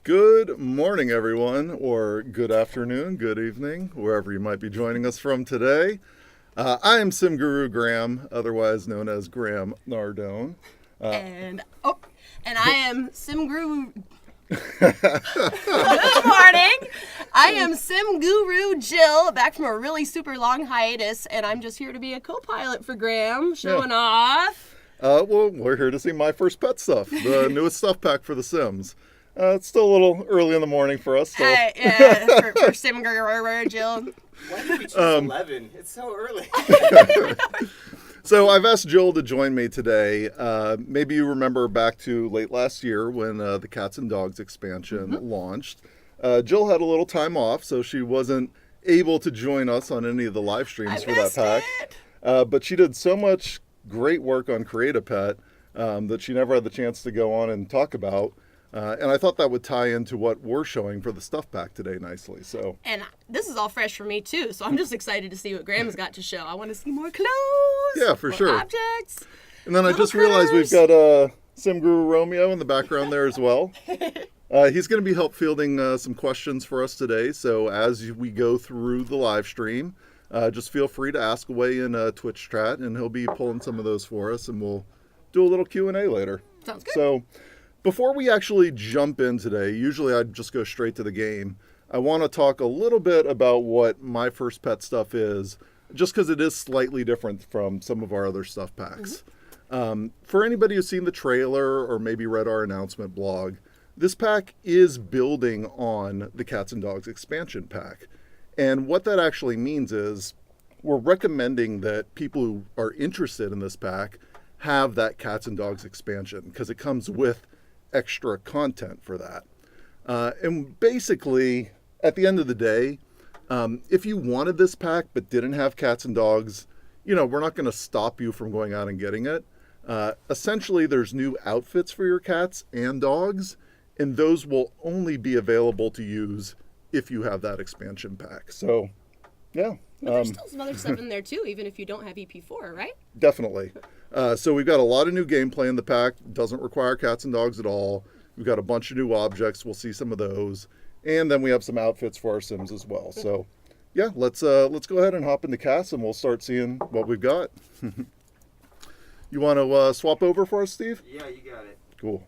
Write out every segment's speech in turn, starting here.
Good morning, everyone, or good afternoon, good evening, wherever you might be joining us from today. I am Sim Guru Graham, otherwise known as Graham Nardone. And I am Sim Guru. Good morning. I am Sim Guru Jill, back from a really super long hiatus, and I'm just here to be a co-pilot for Graham, showing off. Well, we're here to see my first pet stuff, the newest stuff pack for The Sims. It's still a little early in the morning for us. So. For Sim Guru Jill. Why did we choose 11? It's so early. So I've asked Jill to join me today. Maybe you remember back to late last year when the Cats and Dogs expansion launched. Jill had a little time off, so she wasn't able to join us on any of the live streams for that pack. But she did so much great work on Create a Pet that she never had the chance to go on and talk about. And I thought that would tie into what we're showing for the stuff pack today nicely. So, and this is all fresh for me too, so I'm just excited to see what Graham's got to show. I want to see more clothes. Yeah, for sure. Objects. And then I just realized we've got Sim Guru Romeo in the background there as well. He's going to be help fielding some questions for us today. So as we go through the live stream, just feel free to ask away in Twitch chat, and he'll be pulling some of those for us, and we'll do a little Q&A later. Sounds good. So before we actually jump in today, usually I'd just go straight to the game. I want to talk a little bit about what my first pet stuff is, just because it is slightly different from some of our other stuff packs. For anybody who's seen the trailer or maybe read our announcement blog, this pack is building on the Cats and Dogs expansion pack. And what that actually means is we're recommending that people who are interested in this pack have that Cats and Dogs expansion, because it comes with extra content for that. And basically, at the end of the day, if you wanted this pack but didn't have Cats and Dogs, we're not going to stop you from going out and getting it. Essentially, there's new outfits for your cats and dogs, and those will only be available to use if you have that expansion pack. So, yeah. But there's still some other stuff in there too, even if you don't have EP4, right? Definitely. So we've got a lot of new gameplay in the pack. Doesn't require cats and dogs at all. We've got a bunch of new objects. We'll see some of those. And then we have some outfits for our Sims as well. So, yeah, let's go ahead and hop into Cats, and we'll start seeing what we've got. You want to swap over for us, Steve? Yeah, you got it. Cool.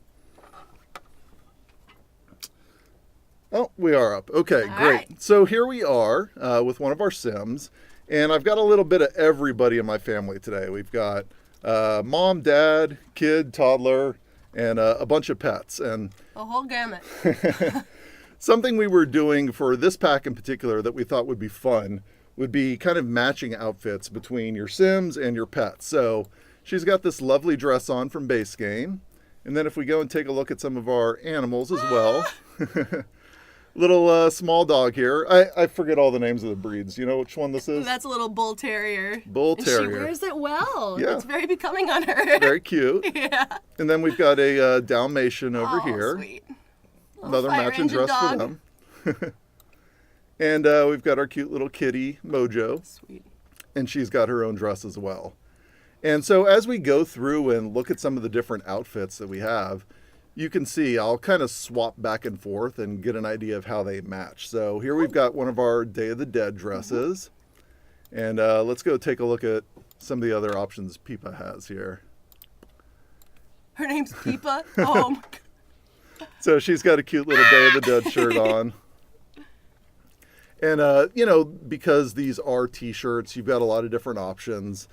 Oh, we are up. Okay, All great. right. So here we are with one of our Sims, and I've got a little bit of everybody in my family today. We've got mom, dad, kid, toddler, and a bunch of pets. And The whole gamut. something we were doing for this pack in particular that we thought would be fun would be kind of matching outfits between your Sims and your pets. So she's got this lovely dress on from base game. And then if we go and take a look at some of our animals as well. Little small dog here. I forget all the names of the breeds. You know which one this is? That's a little bull terrier. Bull terrier. And she wears it well. Yeah. It's very becoming on her. Very cute. Yeah. And then we've got a Dalmatian over here. Sweet. Another fire matching engine dress dog. for them. And we've got our cute little kitty, Mojo. Sweet. And she's got her own dress as well. And so as we go through and look at some of the different outfits that we have, you can see I'll kind of swap back and forth and get an idea of how they match. So here we've got one of our Day of the Dead dresses. And let's go take a look at some of the other options Peepa has here. Her name's Peepa. Oh my God. So she's got a cute little Day of the Dead shirt on. And, because these are t-shirts, you've got a lot of different options.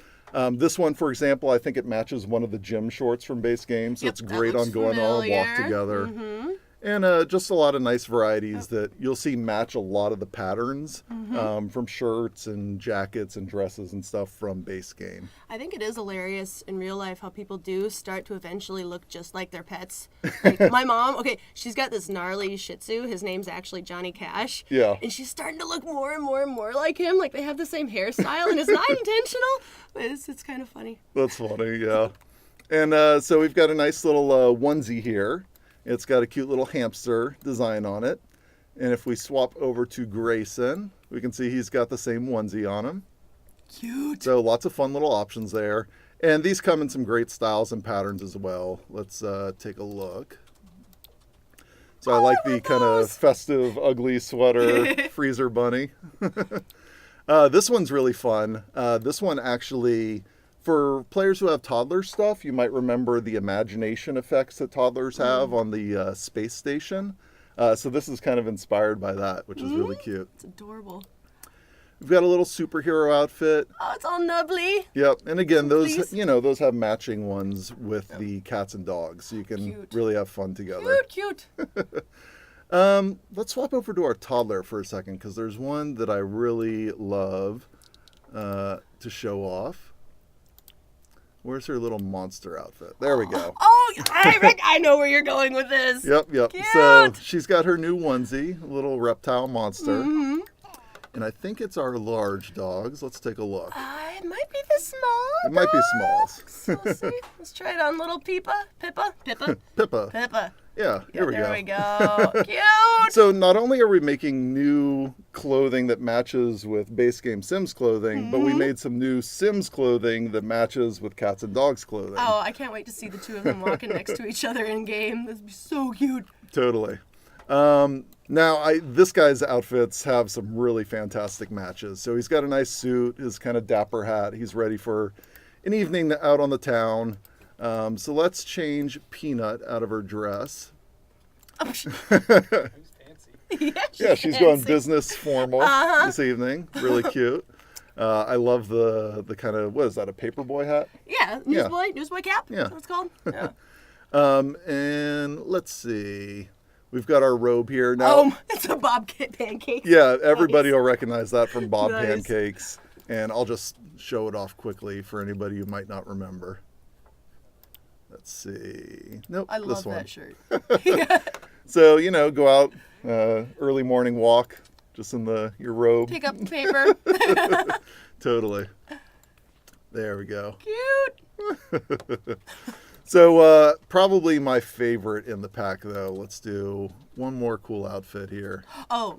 This one, for example, I think it matches one of the gym shorts from base game, so Yep, it's that great looks on going on a walk familiar. together. Mm-hmm. And just a lot of nice varieties that you'll see match a lot of the patterns from shirts and jackets and dresses and stuff from base game. I think it is hilarious in real life how people do start to eventually look just like their pets. Like my mom, she's got this gnarly Shih Tzu. His name's actually Johnny Cash. Yeah. And she's starting to look more and more and more like him. Like they have the same hairstyle, and it's not intentional, but it's kind of funny. That's funny, yeah. And so we've got a nice little onesie here. It's got a cute little hamster design on it. And if we swap over to Grayson, we can see he's got the same onesie on him. Cute. So lots of fun little options there. And these come in some great styles and patterns as well. Let's take a look. So I like the kind of festive, ugly sweater freezer bunny. This one's really fun. This one actually, for players who have toddler stuff, you might remember the imagination effects that toddlers have on the space station. So this is kind of inspired by that, which is really cute. It's adorable. We've got a little superhero outfit. Oh, it's all nubbly. Yep, and again, those Please. those have matching ones with the cats and dogs, so you can Cute. really have fun together. Cute. Let's swap over to our toddler for a second, because there's one that I really love to show off. Where's her little monster outfit? There we go. Oh, I know where you're going with this. Yep. Cute. So she's got her new onesie, a little reptile monster. And I think it's our large dogs. Let's take a look. It might be the small. It might be smalls. So let's see. Let's try it on little Pippa. Pippa. Pippa. Yeah, here we go. There we go. Cute. So not only are we making new clothing that matches with base game Sims clothing, but we made some new Sims clothing that matches with cats and dogs clothing. Oh, I can't wait to see the two of them walking next to each other in game. This would be so cute. Totally. Now, this guy's outfits have some really fantastic matches. So he's got a nice suit, his kind of dapper hat. He's ready for an evening out on the town. So let's change Peanut out of her dress. Yeah, she's going business formal this evening. Really cute. I love the kind of, what is that, a paperboy hat? Yeah, newsboy cap. Yeah. That's what it's called. Yeah. And let's see. We've got our robe here now. It's a Bob pancake. Yeah, everybody will recognize that from Bob Nice. Pancakes. And I'll just show it off quickly for anybody who might not remember. Let's see. Nope, I this love one. that shirt. So, go out, early morning walk, just in your robe. Pick up the paper. Totally. There we go. Cute. So, probably my favorite in the pack, though. Let's do one more cool outfit here. Oh.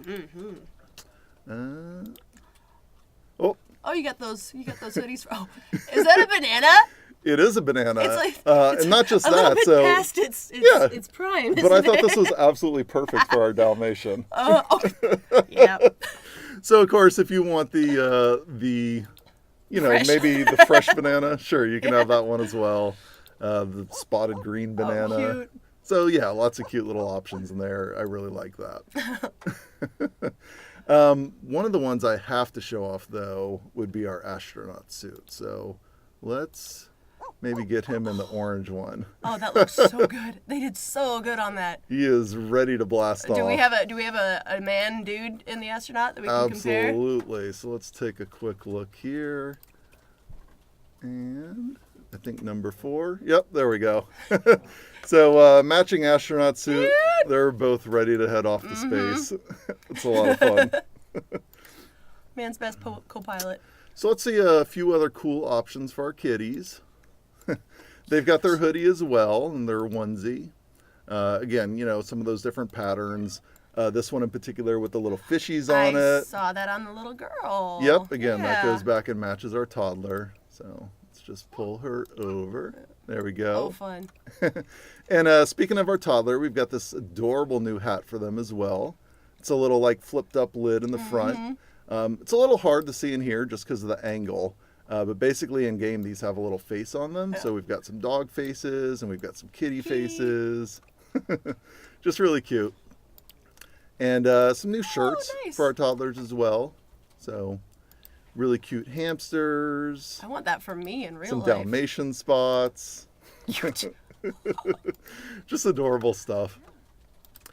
Oh, you got those hoodies. Is that a banana? It is a banana. It's and not just a that. little bit So, past its prime. but I isn't thought it? this was absolutely perfect for our Dalmatian. Yeah. So, of course, if you want the Fresh. maybe the fresh banana, sure, you can have that one as well. The spotted green banana. Oh, cute. So, yeah, lots of cute little options in there. I really like that. One of the ones I have to show off, though, would be our astronaut suit. So, let's maybe get him in the orange one. Oh, that looks so good. They did so good on that. He is ready to blast off. Do we have a man dude in the astronaut that we can compare? Absolutely. So let's take a quick look here. And I think number 4. Yep, there we go. So matching astronaut suit. They're both ready to head off to space. It's a lot of fun. Man's best co-pilot. So let's see a few other cool options for our kitties. They've got their hoodie as well and their onesie. Again, some of those different patterns. This one in particular with the little fishies on I it. saw that on the little girl. Yep, again, that Yeah. goes back and matches our toddler. So let's just pull her over. There we Oh, go. fun. And speaking of our toddler, we've got this adorable new hat for them as well. It's a little flipped up lid in the front. It's a little hard to see in here just because of the angle. But basically in game, these have a little face on them. So we've got some dog faces and we've got some kitty faces. Just really cute. And some new shirts nice. for our toddlers as well. So really cute hamsters. I want that for me in real Some life. Dalmatian spots. Just adorable stuff.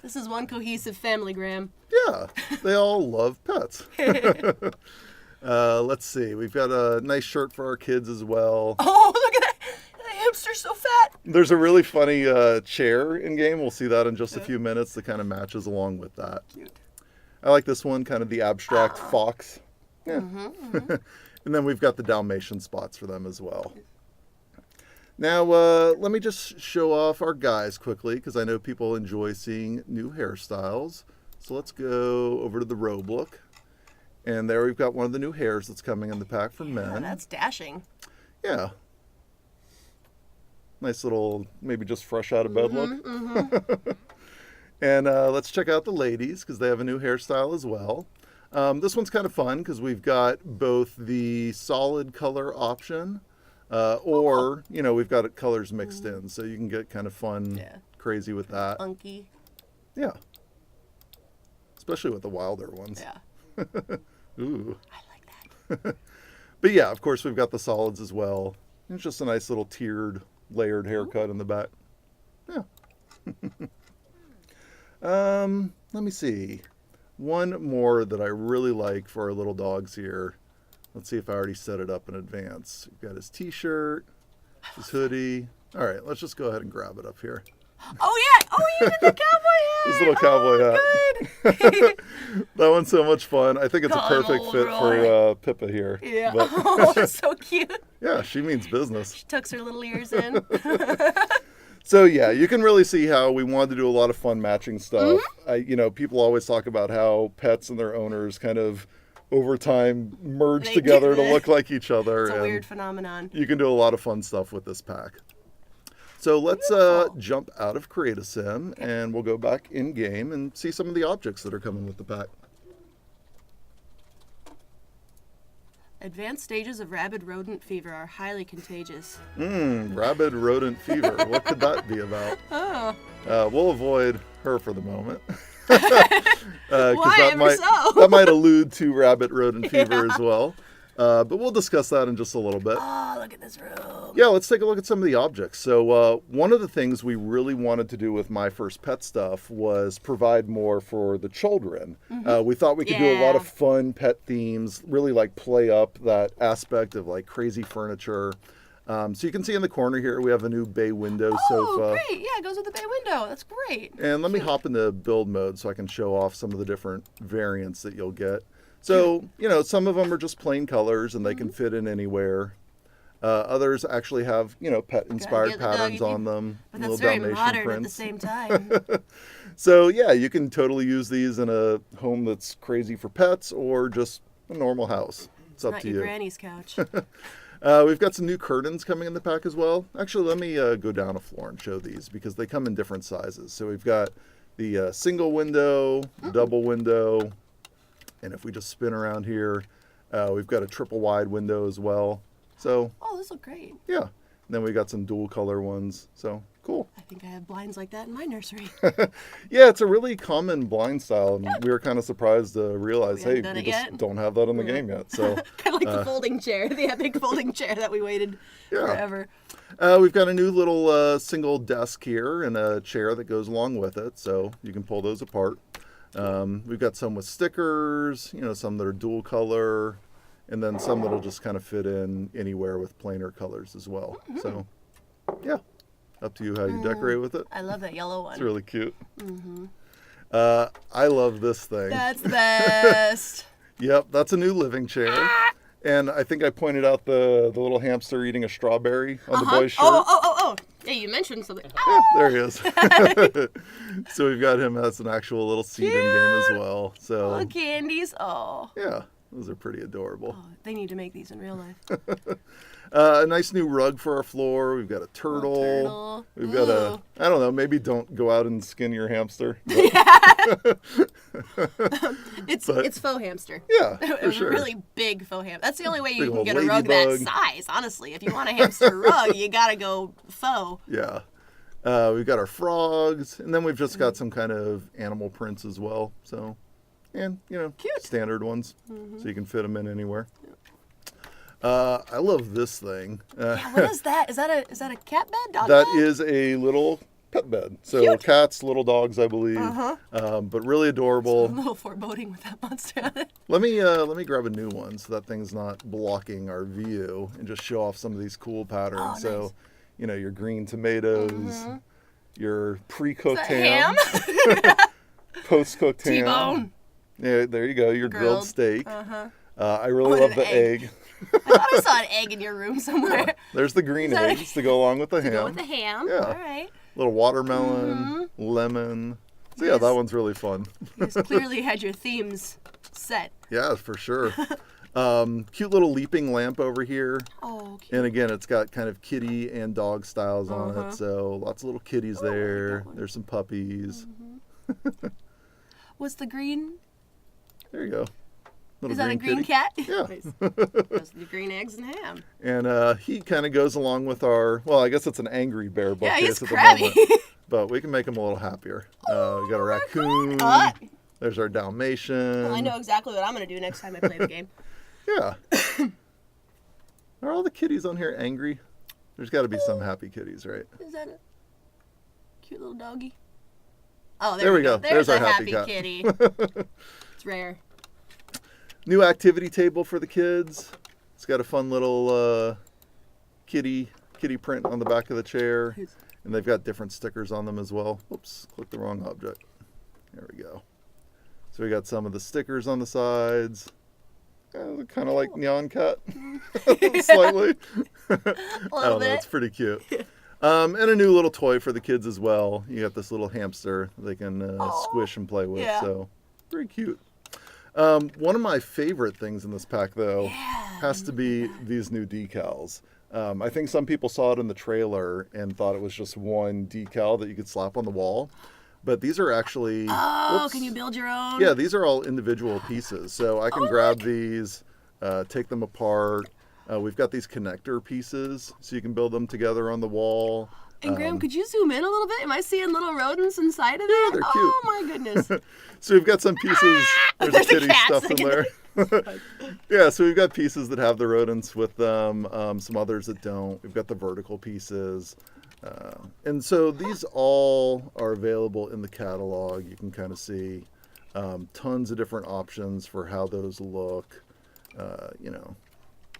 This is one cohesive family, Graham. Yeah, they all love pets. Let's see. We've got a nice shirt for our kids as well. Oh, look at that. The hamster's so fat. There's a really funny chair in game. We'll see that in just a few minutes that kind of matches along with that. Cute. I like this one, kind of the abstract fox. Yeah. And then we've got the Dalmatian spots for them as well. Now, let me just show off our guys quickly because I know people enjoy seeing new hairstyles. So let's go over to the robe look. And there we've got one of the new hairs that's coming in the pack for men. Oh, that's dashing. Yeah. Nice little, maybe just fresh out of bed look. And let's check out the ladies because they have a new hairstyle as well. This one's kind of fun because we've got both the solid color option or, we've got colors mixed in. So you can get kind of fun, crazy with that. Funky. Yeah. Especially with the wilder ones. Yeah. Ooh. I like that. But yeah, of course, we've got the solids as well. It's just a nice little tiered, layered haircut in the back. Yeah. Let me see. One more that I really like for our little dogs here. Let's see if I already set it up in advance. We've got his t-shirt, his hoodie. All right, let's just go ahead and grab it up here. Oh, yeah. Oh, you did the cowboy hat. This little cowboy hat. Good. That one's so much fun. I think it's a Call him perfect old fit Roy. for Pippa here. Yeah. But, Oh, it's so cute. yeah, she means business. She tucks her little ears in. So yeah, you can really see how we wanted to do a lot of fun matching stuff. People always talk about how pets and their owners kind of over time merge They together do. to look like each other. It's a and weird phenomenon. you can do a lot of fun stuff with this pack. So let's Beautiful. jump out of Create a Sim and we'll go back in game and see some of the objects that are coming with the pack. Advanced stages of rabid rodent fever are highly contagious. Rabid rodent fever. What could that be about? Oh. We'll avoid her for the moment. 'Cause Why that ever might, so? that might allude to rabbit rodent fever as well. But we'll discuss that in just a little bit. Oh, look at this room. Yeah, let's take a look at some of the objects. So one of the things we really wanted to do with My First Pet stuff was provide more for the children. We thought we could do a lot of fun pet themes, really like play up that aspect of like crazy furniture. So you can see in the corner here, we have a new bay window sofa. Oh, great. Yeah, it goes with the bay window. That's great. And let me hop into build mode so I can show off some of the different variants that you'll get. So, some of them are just plain colors and they can fit in anywhere. Others actually have, pet-inspired get the dog patterns in on them. But little that's very Dalmatian modern at the prints. same time. So, yeah, you can totally use these in a home that's crazy for pets or just a normal house. It's up Not to your you. granny's couch. We've got some new curtains coming in the pack as well. Actually, let me go down a floor and show these because they come in different sizes. So we've got the single window, double window, and if we just spin around here, we've got a triple wide window as well. So, Oh, those look great. yeah. And then we got some dual color ones. So, cool. I think I have blinds like that in my nursery. Yeah, it's a really common blind style, and we were kind of surprised to realize, We hey, haven't done we it just yet. don't have that in the game yet. So, Kind of like the folding chair, the epic folding chair that we waited forever. we've got a new little single desk here and a chair that goes along with it, so you can pull those apart. We've got some with stickers, some that are dual color, and then some that'll just kind of fit in anywhere with plainer colors as well. So, yeah, up to you how you decorate with it. I love that yellow one. It's really cute. I love this thing. That's the best. Yep, that's a new living chair. And I think I pointed out the little hamster eating a strawberry on the boy's shirt. Oh. Hey, you mentioned something. Yeah, there he is. So we've got him as an actual little seed in game as well. So Oh, candies. Oh. yeah, those are pretty adorable. They need to make these in real life. A nice new rug for our floor. We've got a turtle. turtle. We've got Ooh. I don't know, maybe don't go out and skin your hamster. It's faux hamster. Yeah, It for was sure. a really big faux ham. That's the only way you Big can old get a rug that ladybug. size, honestly. If you want a hamster rug, you gotta go faux. Yeah. We've got our frogs, and then we've just got some kind of animal prints as well. So, and, Cute. standard ones, so you can fit them in anywhere. I love this thing. Yeah, what is that? Is that a cat bed? Dog That bed? is a little pet bed. So Cute. cats, little dogs, I believe, but really A adorable. little foreboding with that monster on it. Let me grab a new one so that thing's not blocking our view and just show off some of these cool patterns. Oh, nice. So, your green tomatoes, your pre-cooked Is that ham, post-cooked ham. T-bone. Yeah, there you go. Your grilled Grilled. steak. I really Oh, and love an the egg. I thought I saw an egg in your room somewhere. There's the green Is that- eggs to go along with the ham. Go with the ham. Yeah. All right. Little watermelon, lemon. So yeah, Yes. that one's really fun. You guys clearly had your themes set. Yeah, for sure. Cute little leaping lamp over here. Oh, cute. And again, it's got kind of kitty and dog styles on it. So lots of little kitties there. that one. There's some puppies. What's the green? There you go. Little Is that a green kitty. cat? Yeah. Nice. Those are the green eggs and ham. And he kind of goes along with our, well, I guess it's an angry bear Yeah, bookcase he's at the crabby. moment. But we can make him a little happier. We got a raccoon. There's our Dalmatian. Well, I know exactly what I'm going to do next time I play the game. Yeah. Are all the kitties on here angry? There's got to be some happy kitties, right? Is that a cute little doggy? Oh, There we go. There's There's a our happy happy cat. kitty. It's rare. New activity table for the kids. It's got a fun little kitty print on the back of the chair. And they've got different stickers on them as well. Oops, clicked the wrong object. There we go. So we got some of the stickers on the sides. Kind of like Neon Cat, slightly. I don't know, it's pretty cute. And a new little toy for the kids as well. You got this little hamster they can squish and play with. Yeah. So very cute. One of my favorite things in this pack, though, has to be these new decals. I think some people saw it in the trailer and thought it was just one decal that you could slap on the wall. But these are actually... Oh, can you build your own? Yeah, these are all individual pieces. So I can grab these, take them apart. We've got these connector pieces, so you can build them together on the wall. And Graham, could you zoom in a little bit? Am I seeing little rodents inside of there? Yeah, they're cute. Oh, my goodness. So we've got some pieces. There's a kitty cat stuff in there. Yeah, so we've got pieces that have the rodents with them, some others that don't. We've got the vertical pieces. And so these all are available in the catalog. You can kind of see tons of different options for how those look.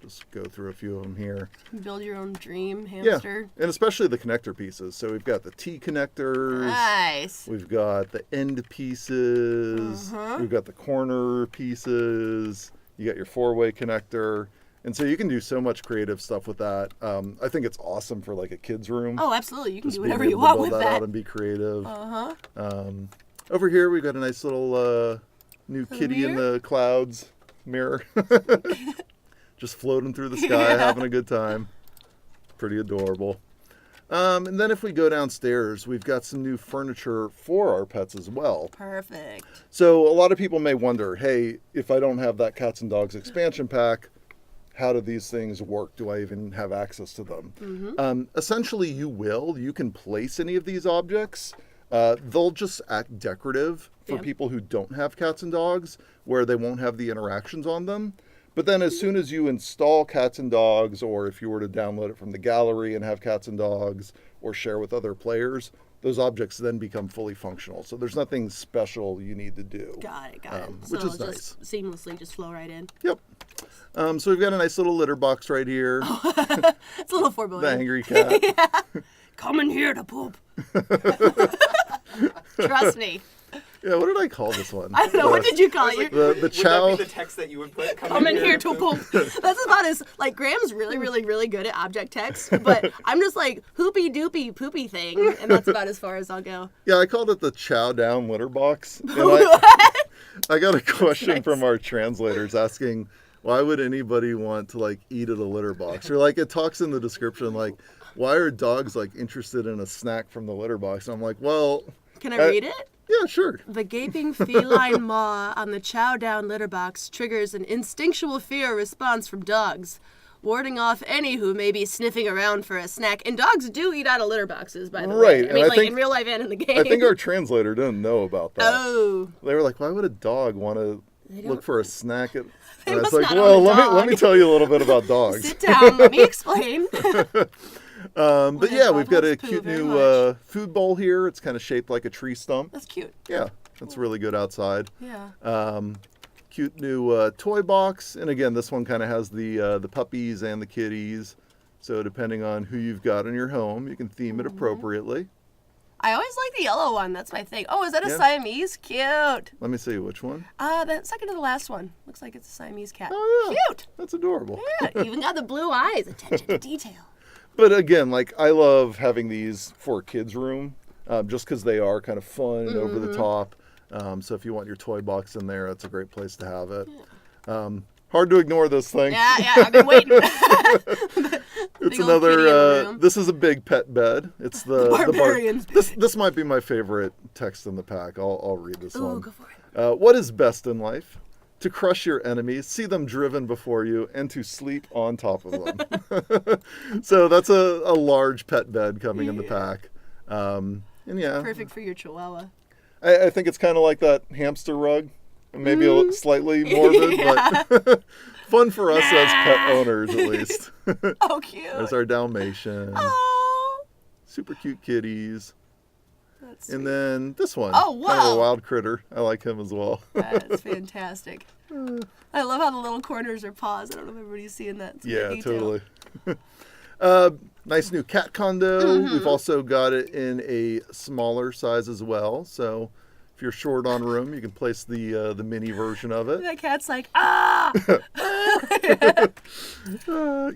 Just go through a few of them here. Build your own dream hamster. Yeah, and especially the connector pieces. So we've got the T connectors. Nice. We've got the end pieces. We've got the corner pieces. You got your four-way connector. And so you can do so much creative stuff with that. I think it's awesome for like a kid's room. Oh, absolutely. You can Just do being whatever able you to want build with that out that. and be creative. Uh-huh. Over here we've got a nice little new kitty in the clouds mirror. Just floating through the sky, having a good time. Pretty adorable. And then if we go downstairs, we've got some new furniture for our pets as well. Perfect. So a lot of people may wonder, hey, if I don't have that Cats and Dogs expansion pack, how do these things work? Do I even have access to them? Essentially, you will. You can place any of these objects. They'll just act decorative for people who don't have cats and dogs, where they won't have the interactions on them. But then as soon as you install Cats and Dogs, or if you were to download it from the gallery and have Cats and Dogs, or share with other players, those objects then become fully functional. So there's nothing special you need to do. Got it. Which so is it'll nice. just seamlessly just flow right in. Yep. So we've got a nice little litter box right here. It's a little 4 The billion. angry cat. Come in here to poop. Trust me. Yeah, what did I call this one? I don't know. What did you call it? The Would chow. that be the text that you would put? Come in here to poop. That's about as, like, Graham's really, really, really good at object text, but I'm just like, hoopy doopy poopy thing, and that's about as far as I'll go. Yeah, I called it the chow down litter box. And I got a question from our translators asking, why would anybody want to like eat at a litter box? Or like it talks in the description like, why are dogs like interested in a snack from the litter box? And I'm like, well, Can I read it? Yeah, sure. The gaping feline maw on the chow down litter box triggers an instinctual fear response from dogs, warding off any who may be sniffing around for a snack. And dogs do eat out of litter boxes, by the way. Right, I mean, and I like think- in real life and in the game. I think our translator didn't know about that. Oh. They were like, why would a dog want to look for a snack at... They And I was must like, not well, own a let me dog." tell you a little bit about dogs. Sit down. Let me explain. But yeah, dog we've got a loves poo cute very new much. food bowl here. It's kind of shaped like a tree stump. That's cute. Yeah, that's really good outside. Yeah. Cute new toy box. And again, this one kind of has the puppies and the kitties. So depending on who you've got in your home, you can theme it appropriately. I always like the yellow one. That's my thing. Oh, is that a Yeah. Siamese? Cute. Let me see which one. The second to the last one. Looks like it's a Siamese cat. Oh, yeah. Cute. That's adorable. Yeah, even got the blue eyes. Attention to detail. But again, like I love having these for a kids' room, just because they are kind of fun and over the top. So if you want your toy box in there, that's a great place to have it. Hard to ignore this thing. Yeah, I've been waiting. It's Big old kitty in the room. this is a big pet bed. It's the Barbarian's bed. This might be my favorite text in the pack. I'll read this Ooh, one. go for it. What is best in life? To crush your enemies, see them driven before you, and to sleep on top of them. So that's a large pet bed coming in the pack. And yeah, Perfect for your chihuahua. I think it's kind of like that hamster rug. Maybe a slightly morbid, but fun for us as pet owners at least. Oh, cute. There's our Dalmatian. Oh, Super cute kitties. that's And sweet. then this one. Oh, Kind of a wow. wild critter. I like him as well. That's fantastic. I love how the little corners are paws. I don't know if everybody's seeing that. It's a Yeah, good detail. totally. Nice new cat condo. Mm-hmm. We've also got it in a smaller size as well. So if you're short on room, you can place the mini version of it. That cat's like, ah!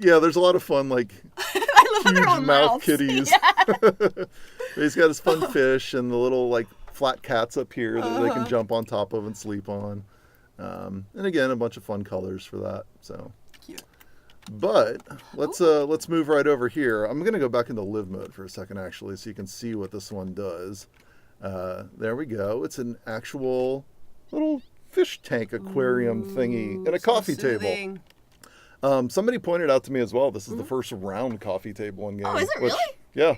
Yeah, there's a lot of fun, like I love how huge their mouth own mouths. kitties. Yeah. He's got his fun fish and the little like flat cats up here that they Uh-huh. can jump on top of and sleep on. And again, a bunch of fun colors for that. So. Cute. But let's move right over here. I'm gonna go back into live mode for a second, actually, so you can see what this one does. There we go. It's an actual little fish tank aquarium thingy and a So coffee table. soothing. Somebody pointed out to me as well. This is the first round coffee table in game. Oh, is it which- really? Yeah,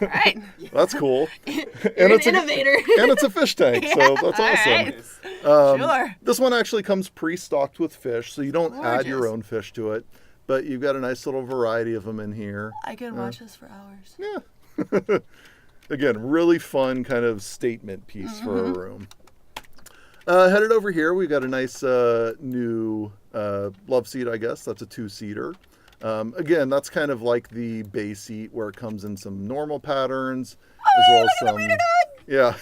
All right. that's cool. You're And an it's innovator. and it's a fish tank, so that's all awesome. right. Sure. This one actually comes pre-stocked with fish, so you don't add your Gorgeous. own fish to it. But you've got a nice little variety of them in here. I could watch this for hours. Yeah. Again, really fun kind of statement piece for Mm-hmm. a room. Headed over here, we've got a nice new love seat, I guess. That's a 2-seater. Again, that's kind of like the bay seat where it comes in some normal patterns as well as some. Yeah,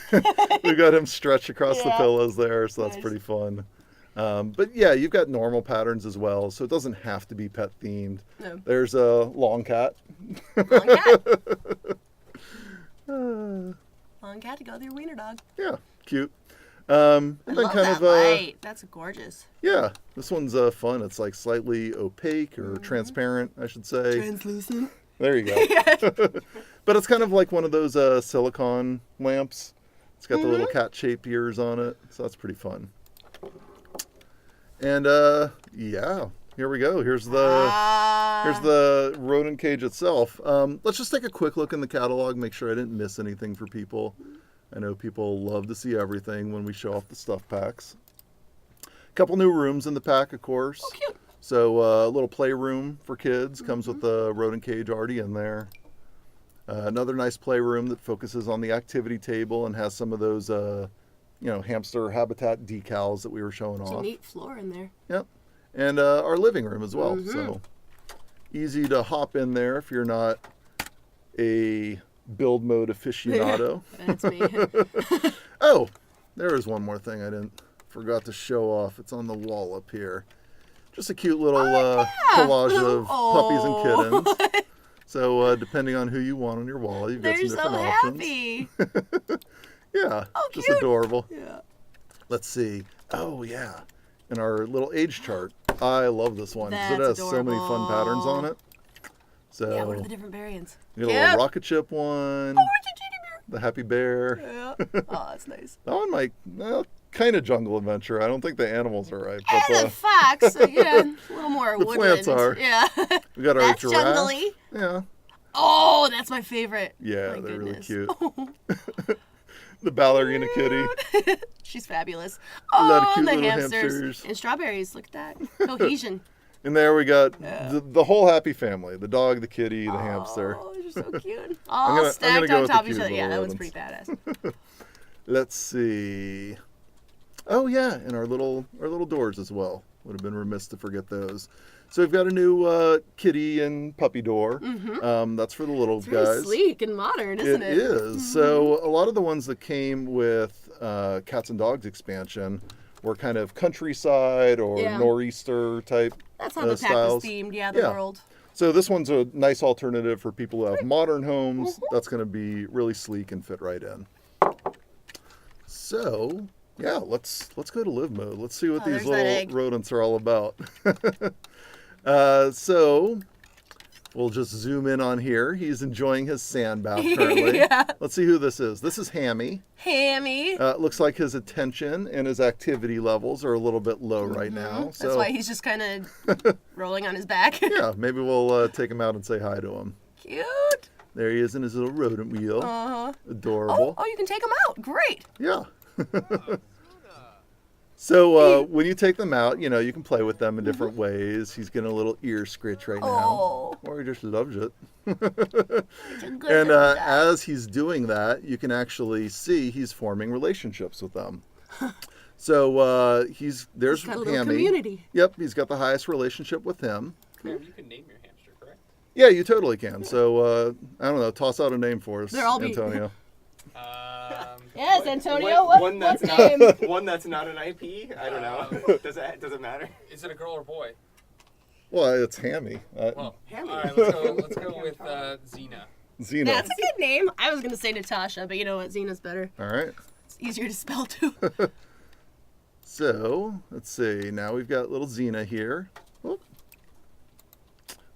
we've got him stretched across the Yeah. pillows there, so that's Nice. pretty fun. But yeah, you've got normal patterns as well, so it doesn't have to be pet themed. No. There's a long cat. Long cat. Long cat to go with your wiener dog. Yeah, cute. And I then love kind that of light. That's gorgeous. yeah, this one's fun. It's like slightly opaque or transparent, I should say. Translucent. There you go. But it's kind of like one of those silicone lamps. It's got the little cat-shaped ears on it, so that's pretty fun. And yeah, here we go. Here's the rodent cage itself. Let's just take a quick look in the catalog, make sure I didn't miss anything for people. I know people love to see everything when we show off the stuff packs. A couple new rooms in the pack, of course. Oh, cute. So a little playroom for kids comes with the rodent cage already in there. Another nice playroom that focuses on the activity table and has some of those, hamster habitat decals that we were showing It's a off. neat floor in there. Yep. And our living room as well. So easy to hop in there if you're not a build mode aficionado. That's me. Oh, there is one more thing I forgot to show off. It's on the wall up here. Just a cute little collage of puppies and kittens. So depending on who you want on your wall, you've got They're some so different options. happy. Yeah, Oh, just cute. adorable. Yeah. Let's see. Oh yeah, in our little age chart, I love this one because it That's has so many fun patterns on it. So Yeah, what are the different variants? you got a little rocket ship one, Oh, it's a teddy the happy bear. bear. Yeah. Oh, that's nice. That one might, kind of jungle adventure. I don't think the animals are right, And but the fox, yeah, a little more The woodland. plants are. Yeah. we got our That's giraffe. jungly. Yeah, Oh, that's my favorite. yeah, My they're goodness. really cute. The ballerina kitty. She's fabulous. A lot of Oh, cute the little hamsters. hamsters. And strawberries. Look at that. Cohesion. And there we got the whole happy family: the dog, the kitty, the hamster. Oh, they're so cute. All gonna stacked go on with the top of each cute other. Yeah, that little one's pretty rodents. badass. Let's see. Oh yeah, and our little doors as well. Would have been remiss to forget those. So we've got a new kitty and puppy door. That's for the little Mm-hmm. It's really guys. sleek and modern, isn't It it? is. So a lot of the ones that came with Cats and Dogs expansion were kind of countryside or Yeah. nor'easter type That's how the pack styles. was themed. Yeah, the Yeah. world. So this one's a nice alternative for people who have modern homes. Mm-hmm. That's going to be really sleek and fit right in. So Yeah, let's go to live mode. Let's see what Oh, these there's that egg. little rodents are all about. So we'll just zoom in on here. He's enjoying his sand bath currently. Yeah. Let's see who this is. This is Hammy. Hammy. Looks like his attention and his activity levels are a little bit low right now. So That's why he's just kind of rolling on his back. yeah, maybe we'll take him out and say hi to him. Cute. There he is in his little rodent wheel. Uh-huh. Adorable. Oh, you can take him out. Great. Yeah. So when you take them out, you know, you can play with them in different ways. He's getting a little ear scritch right now. Oh. Or he just loves it. He's a good And little guy. as he's doing that, you can actually see he's forming relationships with them. So there's got a little Hammy. community. Yep, he's got the highest relationship with him. Graham, you can name your hamster, correct? Yeah, you totally can. So I don't know, toss out a name for us, They're all Antonio. Yes, Antonio. What's not, name? one that's not an IP? I don't know. Does it matter? Is it a girl or boy? Well, it's Hammy. Well, Hammy. all right, let's go with Xena. Xena. That's a good name. I was gonna say Natasha, but you know what? Xena's better. All right. It's easier to spell too. So let's see. Now we've got little Xena here. Whoop.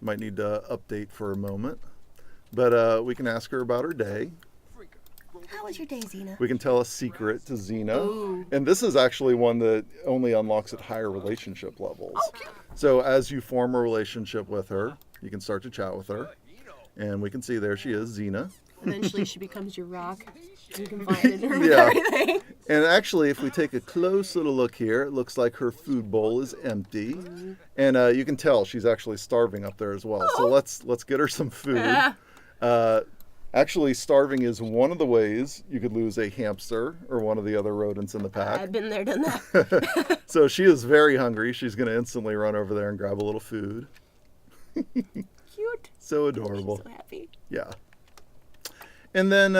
Might need to update for a moment, but we can ask her about her day. How was your day, Xena? We can tell a secret to Xena. Ooh. And this is actually one that only unlocks at higher relationship levels. So as you form a relationship with her, you can start to chat with her. And we can see there she is, Xena. Eventually, she becomes your rock. You can find in her with Yeah. everything. And actually, if we take a close little look here, it looks like her food bowl is empty. And you can tell she's actually starving up there as well. So let's get her some food. Yeah. Actually, starving is one of the ways you could lose a hamster or one of the other rodents in the pack. I've been there, done that. So she is very hungry. She's going to instantly run over there and grab a little food. Cute. So adorable. So happy. Yeah. And then,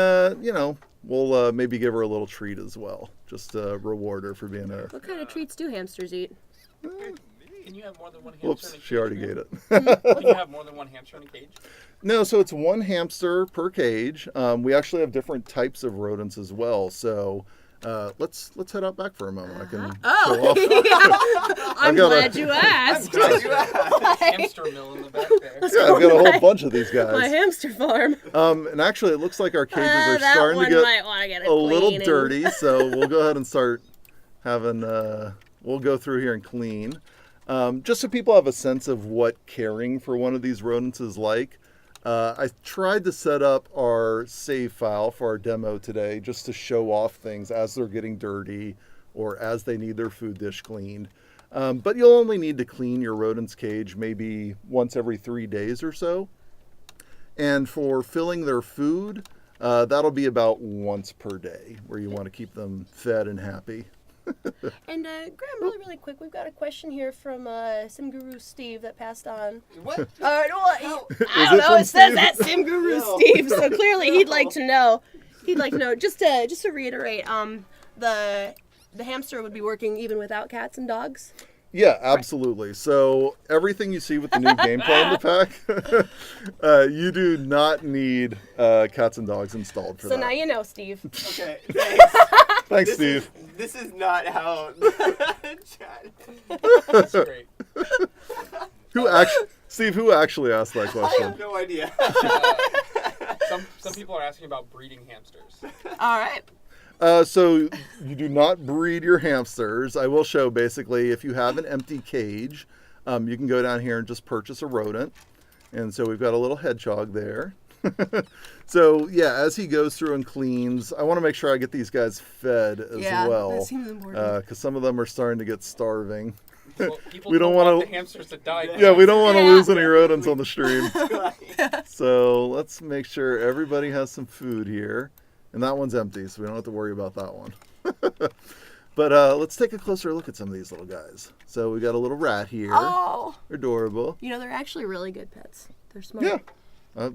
we'll maybe give her a little treat as well. Just to reward her for being a... What kind of treats do hamsters eat? Can you have more than one hamster Whoops, in a cage? she already ate it. Can you have more than one hamster in a cage? No, so it's one hamster per cage. We actually have different types of rodents as well. So let's head out back for a moment. I can show off. I'm got glad you asked. Hamster mill in the back there. Yeah, I've got a whole bunch of these My guys. hamster farm. And actually, it looks like our cages are That starting one to get might want to get a little cleaning. dirty. So we'll go ahead and start having. We'll go through here and clean. Just so people have a sense of what caring for one of these rodents is like. I tried to set up our save file for our demo today just to show off things as they're getting dirty or as they need their food dish cleaned. But you'll only need to clean your rodent's cage maybe once every 3 days or so. And for filling their food, that'll be about once per day where you want to keep them fed and happy. And Graham, really quick, we've got a question here from Sim Guru Steve that passed on. What? I don't know. it from It says Steve? that Sim Guru No. Steve, so clearly he'd like to know. Just to reiterate, the hamster would be working even without cats and dogs. Yeah, absolutely. So everything you see with the new gameplay in the pack, you do not need cats and dogs installed for So that. now you know, Steve. Okay, thanks. Thanks, Steve. This is not how chat. That's great. Steve, who actually asked that I question? have no idea. Some people are asking about breeding hamsters. All right. So you do not breed your hamsters. I will show basically if you have an empty cage, you can go down here and just purchase a rodent. And so we've got a little hedgehog there. So yeah, as he goes through and cleans, I want to make sure I get these guys fed as Yeah, well. that seems important. Because some of them are starting to get starving. Well, people We don't want wanna- the hamsters to die. Yeah, we don't want to Yeah. lose any rodents on the stream. So let's make sure everybody has some food here. And that one's empty, so we don't have to worry about that one. But let's take a closer look at some of these little guys. So we got a little rat here. Oh, Adorable. you know, they're actually really good pets. They're smart. Yeah.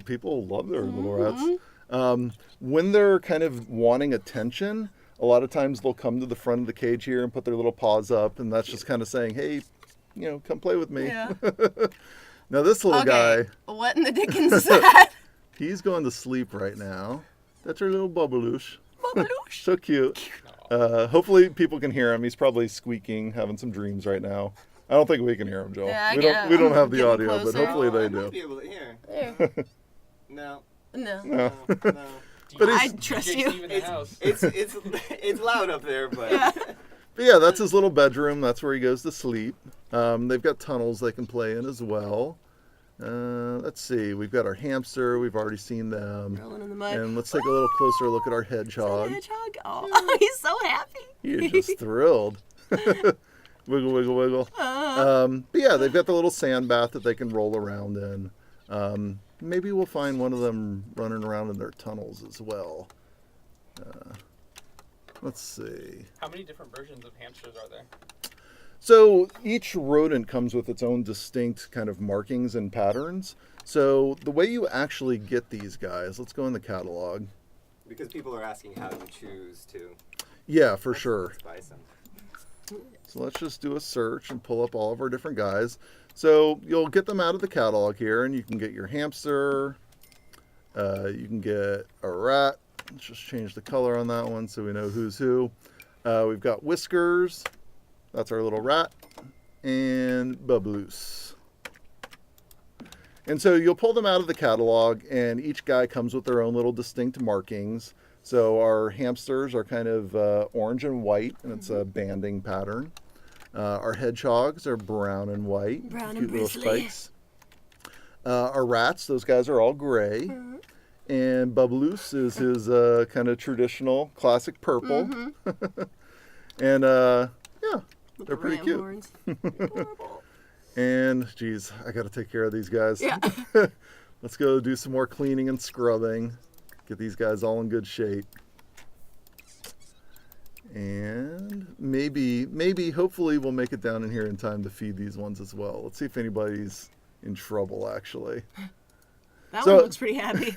People love their little rats. When they're kind of wanting attention, a lot of times they'll come to the front of the cage here and put their little paws up, and that's just kind of saying, hey, come play with me. Yeah. Now this little guy, What in the dickens is that? he's going to sleep right now. That's our little Bubbaloosh. Babaloosh. So cute. Hopefully people can hear him. He's probably squeaking, having some dreams right now. I don't think we can hear him, Joel. Yeah, we don't have the getting audio, but closer. hopefully they I might do. be able to hear. There. No. No. No. No. But I it's- trust DJ you. Steve in the house. It's loud up there, but Yeah. But yeah, that's his little bedroom. That's where he goes to sleep. They've got tunnels they can play in as well. Let's see. We've got our hamster. We've already seen them. Rolling in the mud. And let's take a little closer look at our Is that a hedgehog. hedgehog? Oh, he's so happy. You're just thrilled. Wiggle, wiggle, wiggle. But yeah, they've got the little sand bath that they can roll around in. Maybe we'll find one of them running around in their tunnels as well. Let's see. How many different versions of hamsters are there? So each rodent comes with its own distinct kind of markings and patterns. So the way you actually get these guys, let's go in the catalog. because people are asking how to choose too. Yeah, for sure. Let's buy some. So let's just do a search and pull up all of our different guys. So you'll get them out of the catalog here, and you can get your hamster. You can get a rat. Let's just change the color on that one so we know who's who. We've got Whiskers. That's our little rat. And Bubloose. And so you'll pull them out of the catalog, and each guy comes with their own little distinct markings. So our hamsters are kind of orange and white, and it's a banding pattern. Our hedgehogs are brown and white, Brown and cute little bristly. spikes. Our rats, those guys are all gray. And Bubloose is his kind of traditional classic purple. And yeah, With they're the pretty ram cute. horns. Adorable. And geez, I got to take care of these guys. Yeah. Let's go do some more cleaning and scrubbing. Get these guys all in good shape. And maybe, hopefully we'll make it down in here in time to feed these ones as well. Let's see if anybody's in trouble, actually. That So- one looks pretty happy.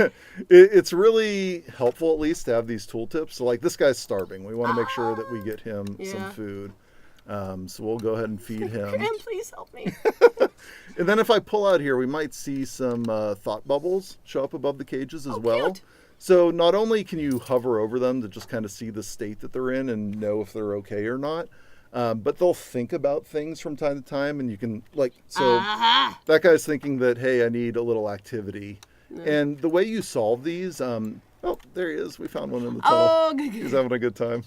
It's really helpful, at least, to have these tooltips. So, like, this guy's starving. We want to make sure that we get him some Yeah. food. So we'll go ahead and feed him. Graham, please help me. And then if I pull out here, we might see some thought bubbles show up above the cages as well. Cute. So not only can you hover over them to just kind of see the state that they're in and know if they're okay or not, but they'll think about things from time to time, and you can, like, so Uh-huh. that guy's thinking that, hey, I need a little activity. And the way you solve these, oh, there he is. We found one in the tunnel. Oh, good, He's good. having a good time.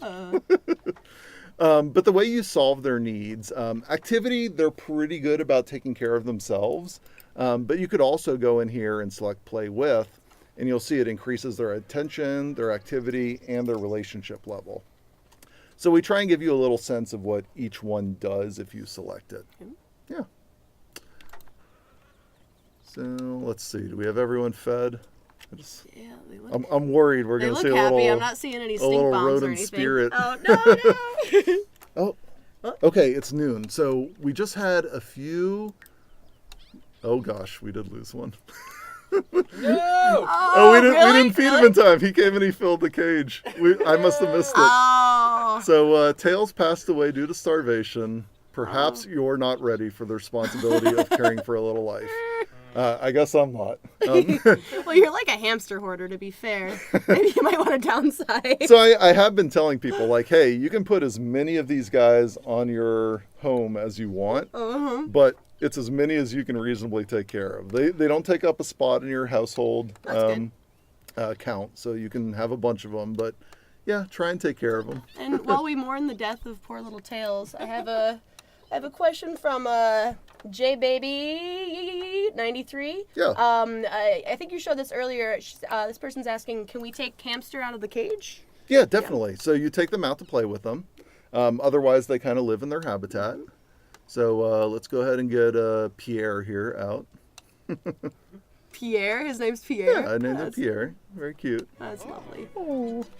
But the way you solve their needs, activity, they're pretty good about taking care of themselves. But you could also go in here and select play with, and you'll see it increases their attention, their activity, and their relationship level. So we try and give you a little sense of what each one does if you select it. Yeah. So let's see. Do we have everyone fed? Yeah, they look, I'm worried we're they going to look see a happy. little. I'm not seeing any a stink little bombs or rodent anything. spirit. Oh, no. Oh, okay, it's noon. So we just had a few. Oh gosh, we did lose one. No! Oh, we didn't really? feed him Really? in time. He came and he filled the cage. I must have missed it. Oh. So Tails passed away due to starvation. Perhaps you're not ready for the responsibility of caring for a little life. I guess I'm not. Well, you're like a hamster hoarder, to be fair. Maybe you might want to downsize. So I have been telling people, like, hey, you can put as many of these guys on your home as you want, but it's as many as you can reasonably take care of. They don't take up a spot in your household That's count, so you can have a bunch of them, but yeah, try and take care of them. And while we mourn the death of poor little Tails, I have a question from JBaby93. Yeah. I think you showed this earlier. This person's asking, can we take hamster out of the cage? Yeah, definitely. So you take them out to play with them. Otherwise, they kind of live in their habitat. So let's go ahead and get Pierre here out. Pierre? His name's Pierre? Yeah, I named him That's- Pierre. Very cute. That's lovely.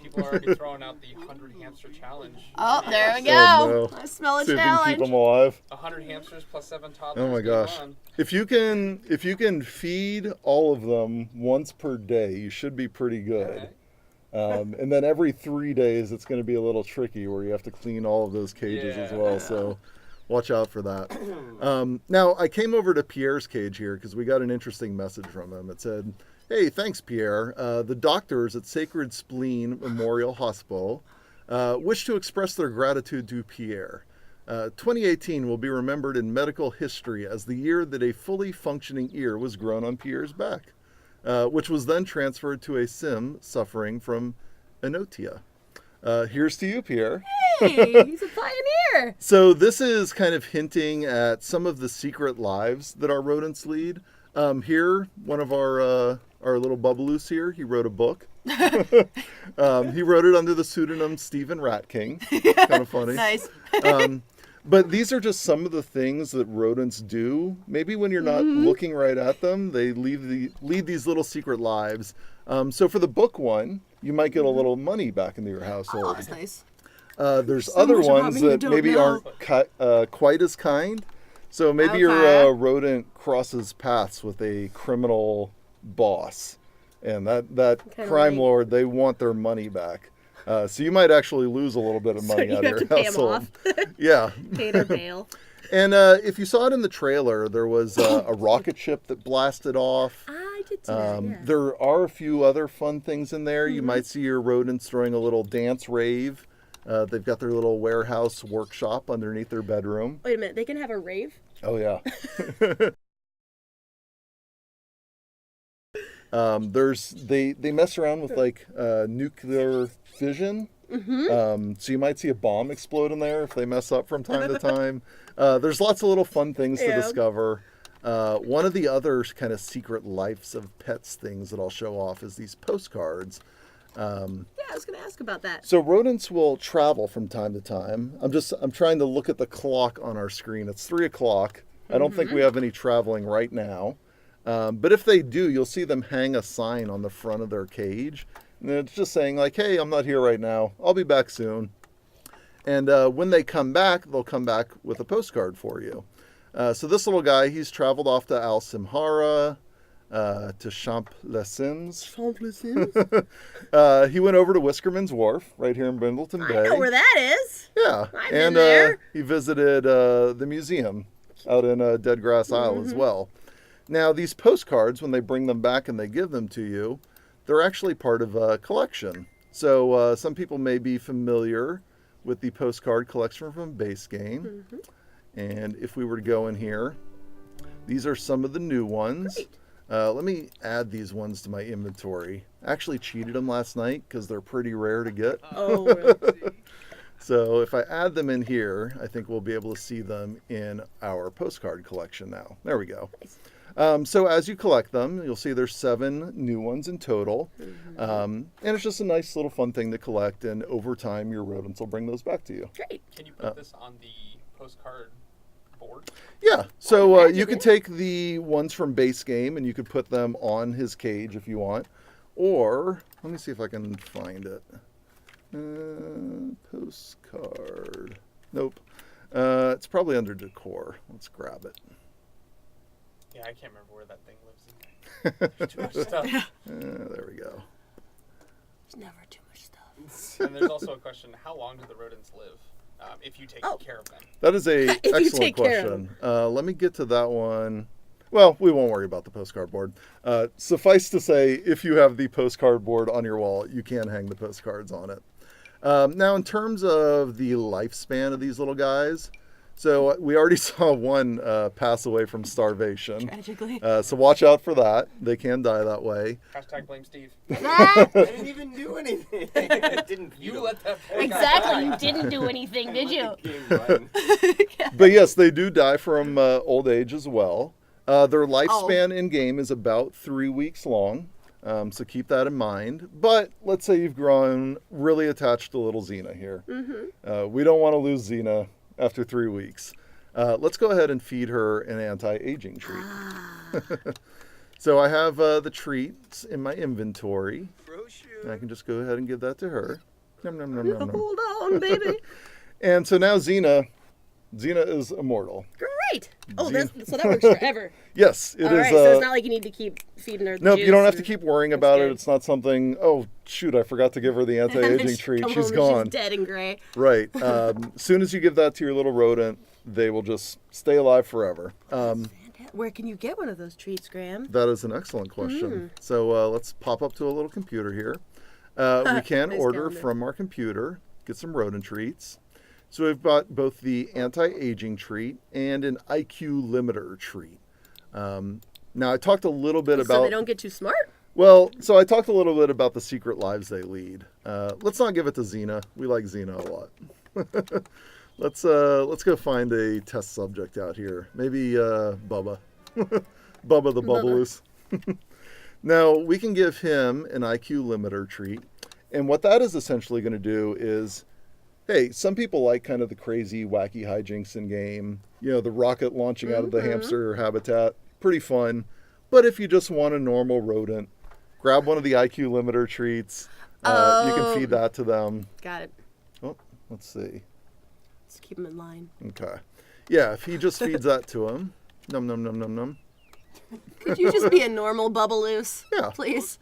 People are already throwing out the 100 hamster challenge. Oh, there we go. Oh, no. I smell a See if we can keep challenge. them alive. 100 hamsters plus 7 toddlers. Oh my game gosh. on. If you can feed all of them once per day, you should be pretty good. Okay. And then every 3 days, it's going to be a little tricky where you have to clean all of those cages as Yeah. well. So watch out for that. Now, I came over to Pierre's cage here because we got an interesting message from him. It said, hey, thanks, Pierre. The doctors at Sacred Spleen Memorial Hospital wish to express their gratitude to Pierre. 2018 will be remembered in medical history as the year that a fully functioning ear was grown on Pierre's back, which was then transferred to a sim suffering from anotia. Here's to you, Pierre. Hey, he's a pioneer. So this is kind of hinting at some of the secret lives that our rodents lead. Here, one of our little bubaloos here, he wrote a book. He wrote it under the pseudonym Stephen Rat King. Kind of funny. Nice. But these are just some of the things that rodents do. Maybe when you're not looking right at them, they lead these little secret lives. So for the book one, you might get a little money back into your household. Oh, that's nice. There's So other much about ones me you that don't maybe know. aren't quite as kind. So maybe your Okay. rodent crosses paths with a criminal boss, and that Kinda crime like- lord, they want their money back. So you might actually lose a little bit of So money you out have of to your pay him household. off. Yeah. Pay their bail. And if you saw it in the trailer, there was a rocket ship that blasted off. I did see that, yeah. There are a few other fun things in there. You might see your rodents throwing a little dance rave. They've got their little warehouse workshop underneath their bedroom. Wait a minute, they can have a rave? Oh, yeah. They mess around with like nuclear fission. So you might see a bomb explode in there if they mess up from time to time. There's lots of little fun things to Yeah. discover. One of the other kind of secret lives of pets things that I'll show off is these postcards. Yeah, I was going to ask about that. So rodents will travel from time to time. I'm trying to look at the clock on our screen. It's 3 o'clock. I don't think we have any traveling right now. But if they do, you'll see them hang a sign on the front of their cage. And it's just saying like, hey, I'm not here right now. I'll be back soon. And when they come back, they'll come back with a postcard for you. So this little guy, he's traveled off to Al Simhara, to Champs-les-Sims. He went over to Whiskerman's Wharf, right here in Brindleton Bay. I know where that is. Yeah, I've been and there. he visited the museum out in Dead Grass Isle as well. Now, these postcards, when they bring them back and they give them to you, they're actually part of a collection. So some people may be familiar with the postcard collection from Base Game. And if we were to go in here, these are some of the new ones. Great. Let me add these ones to my inventory. I actually cheated them last night because they're pretty rare to get. Oh, really? So if I add them in here, I think we'll be able to see them in our postcard collection now. There we go. So as you collect them, you'll see there's 7 new ones in total. And it's just a nice little fun thing to collect. And over time, your rodents will bring those back to you. Great. Can you put this on the postcard board? Yeah, so imagine you could it. take the ones from Base Game and you could put them on his cage if you want. Or, let me see if I can find it. Postcard. Nope. It's probably under decor. Let's grab it. Yeah, I can't remember where that thing lives. There's too much stuff. There we go. There's never too much stuff. And there's also a question: how long do the rodents live if you take care of them? That is a you excellent take care of question. Let me get to that one. Well, we won't worry about the postcard board. Suffice to say, if you have the postcard board on your wall, you can hang the postcards on it. Now, in terms of the lifespan of these little guys, so we already saw one pass away from starvation. Tragically. So watch out for that. They can die that way. Hashtag blame Steve. I didn't even do anything. I didn't. You let that. Exactly. You didn't do anything, did you? But yes, they do die from old age as well. Their lifespan in game is about 3 weeks long. So keep that in mind. But let's say you've grown really attached to little Xena here. We don't want to lose Xena after 3 weeks. Let's go ahead and feed her an anti-aging treat. So I have the treats in my inventory. And I can just go ahead and give that to her. Nom, nom, nom, nom, nom. Hold on, baby. And so now Xena is immortal. Great. Oh, so that works forever. Yes, it is. All right, so it's not like you need to keep feeding her the Nope, juice you don't have to and- keep worrying That's about good. it. It's not something, oh, shoot, I forgot to give her the anti-aging treat. Come She's home and gone. She's dead and gray. Right. As soon as you give that to your little rodent, they will just stay alive forever. Where can you get one of those treats, Graham? That is an excellent question. So let's pop up to a little computer here. We can Nice order calendar. from our computer. get some rodent treats. So we've got both the anti-aging treat and an IQ limiter treat. Now I talked a little bit about... So they don't get too smart? Well, so I talked a little bit about the secret lives they lead. Let's not give it to Xena. We like Xena a lot. Let's go find a test subject out here. Maybe Bubba. Bubba the Bubbaloo. Now, we can give him an IQ limiter treat. And what that is essentially going to do is, hey, some people like kind of the crazy, wacky hijinks in game. You know, the rocket launching out of the hamster habitat. Pretty fun. But if you just want a normal rodent, grab one of the IQ limiter treats. You can feed that to them. Got it. Oh, let's see. Let's keep him in line. Okay. Yeah, if he just feeds that to him. Num, num, num, num, num. Could you just be a normal Bubbaloo? Yeah. Please.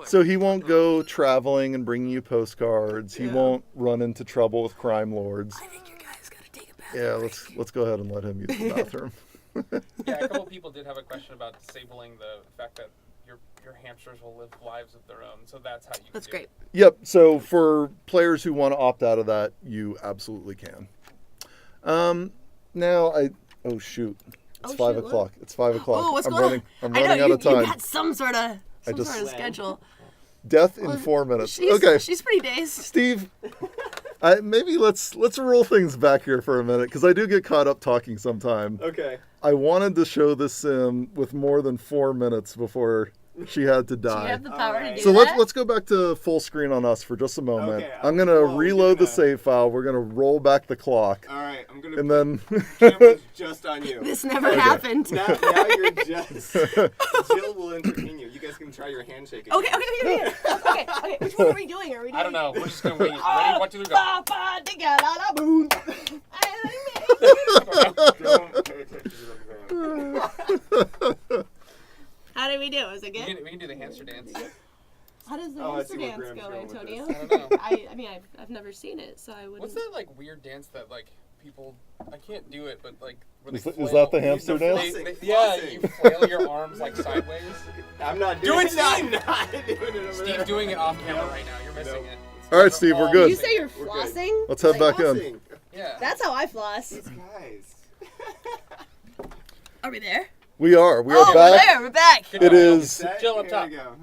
So he won't go traveling and bringing you postcards. He won't run into trouble with crime lords. I think you guys gotta take a bath. Yeah, let's go ahead and let him use the bathroom. Yeah, a couple people did have a question about disabling the fact that your hamsters will live lives of their own. So that's how you. That's can great. Yep. So for players who want to opt out of that, you absolutely can. Now oh shoot. It's 5 o'clock. It's 5 o'clock. Oh, what's I'm going running. on? I'm running out of You time. got some sort of schedule. Death in 4 minutes. She's, Okay. She's pretty dazed. Steve, maybe let's roll things back here for a minute because I do get caught up talking sometime. Okay. I wanted to show this sim with more than 4 minutes before she had to Do you die. have the power to do So that? let's go back to full screen on us for just a moment. Okay, I'm gonna reload the save file. We're gonna roll back the clock, All right, I'm gonna. and then Cameras just on you. This never happened. Now you're just. Jill will entertain you. You guys can try your handshake. Again. Okay. Which one are we doing? I don't know. We're just gonna wait. Ready? 1, 2, 3, go. Don't pay attention to them. How did we do? Was it We good? can do the hamster dance. How does the Oh, I hamster see where dance Graham's go, going with Antonio? I don't know. I mean, I've never seen it, so I wouldn't. What's that like weird dance that like people? I can't do it, but like where Is they that- is flail. that the hamster dance? Yeah, you flail your arms like sideways. I'm not Do doing it, it. I'm Steve! not doing it. over Steve's there. doing it off camera right now. You're missing No. it. all right, Steve, we're Did good. you say you're We're good. flossing? Let's head back in. Flossing. Yeah. That's how I floss. These guys. Are we there? We are. We are Oh, we're back. there. We're back. Good It job. is. Set. Jill up Here top. we go.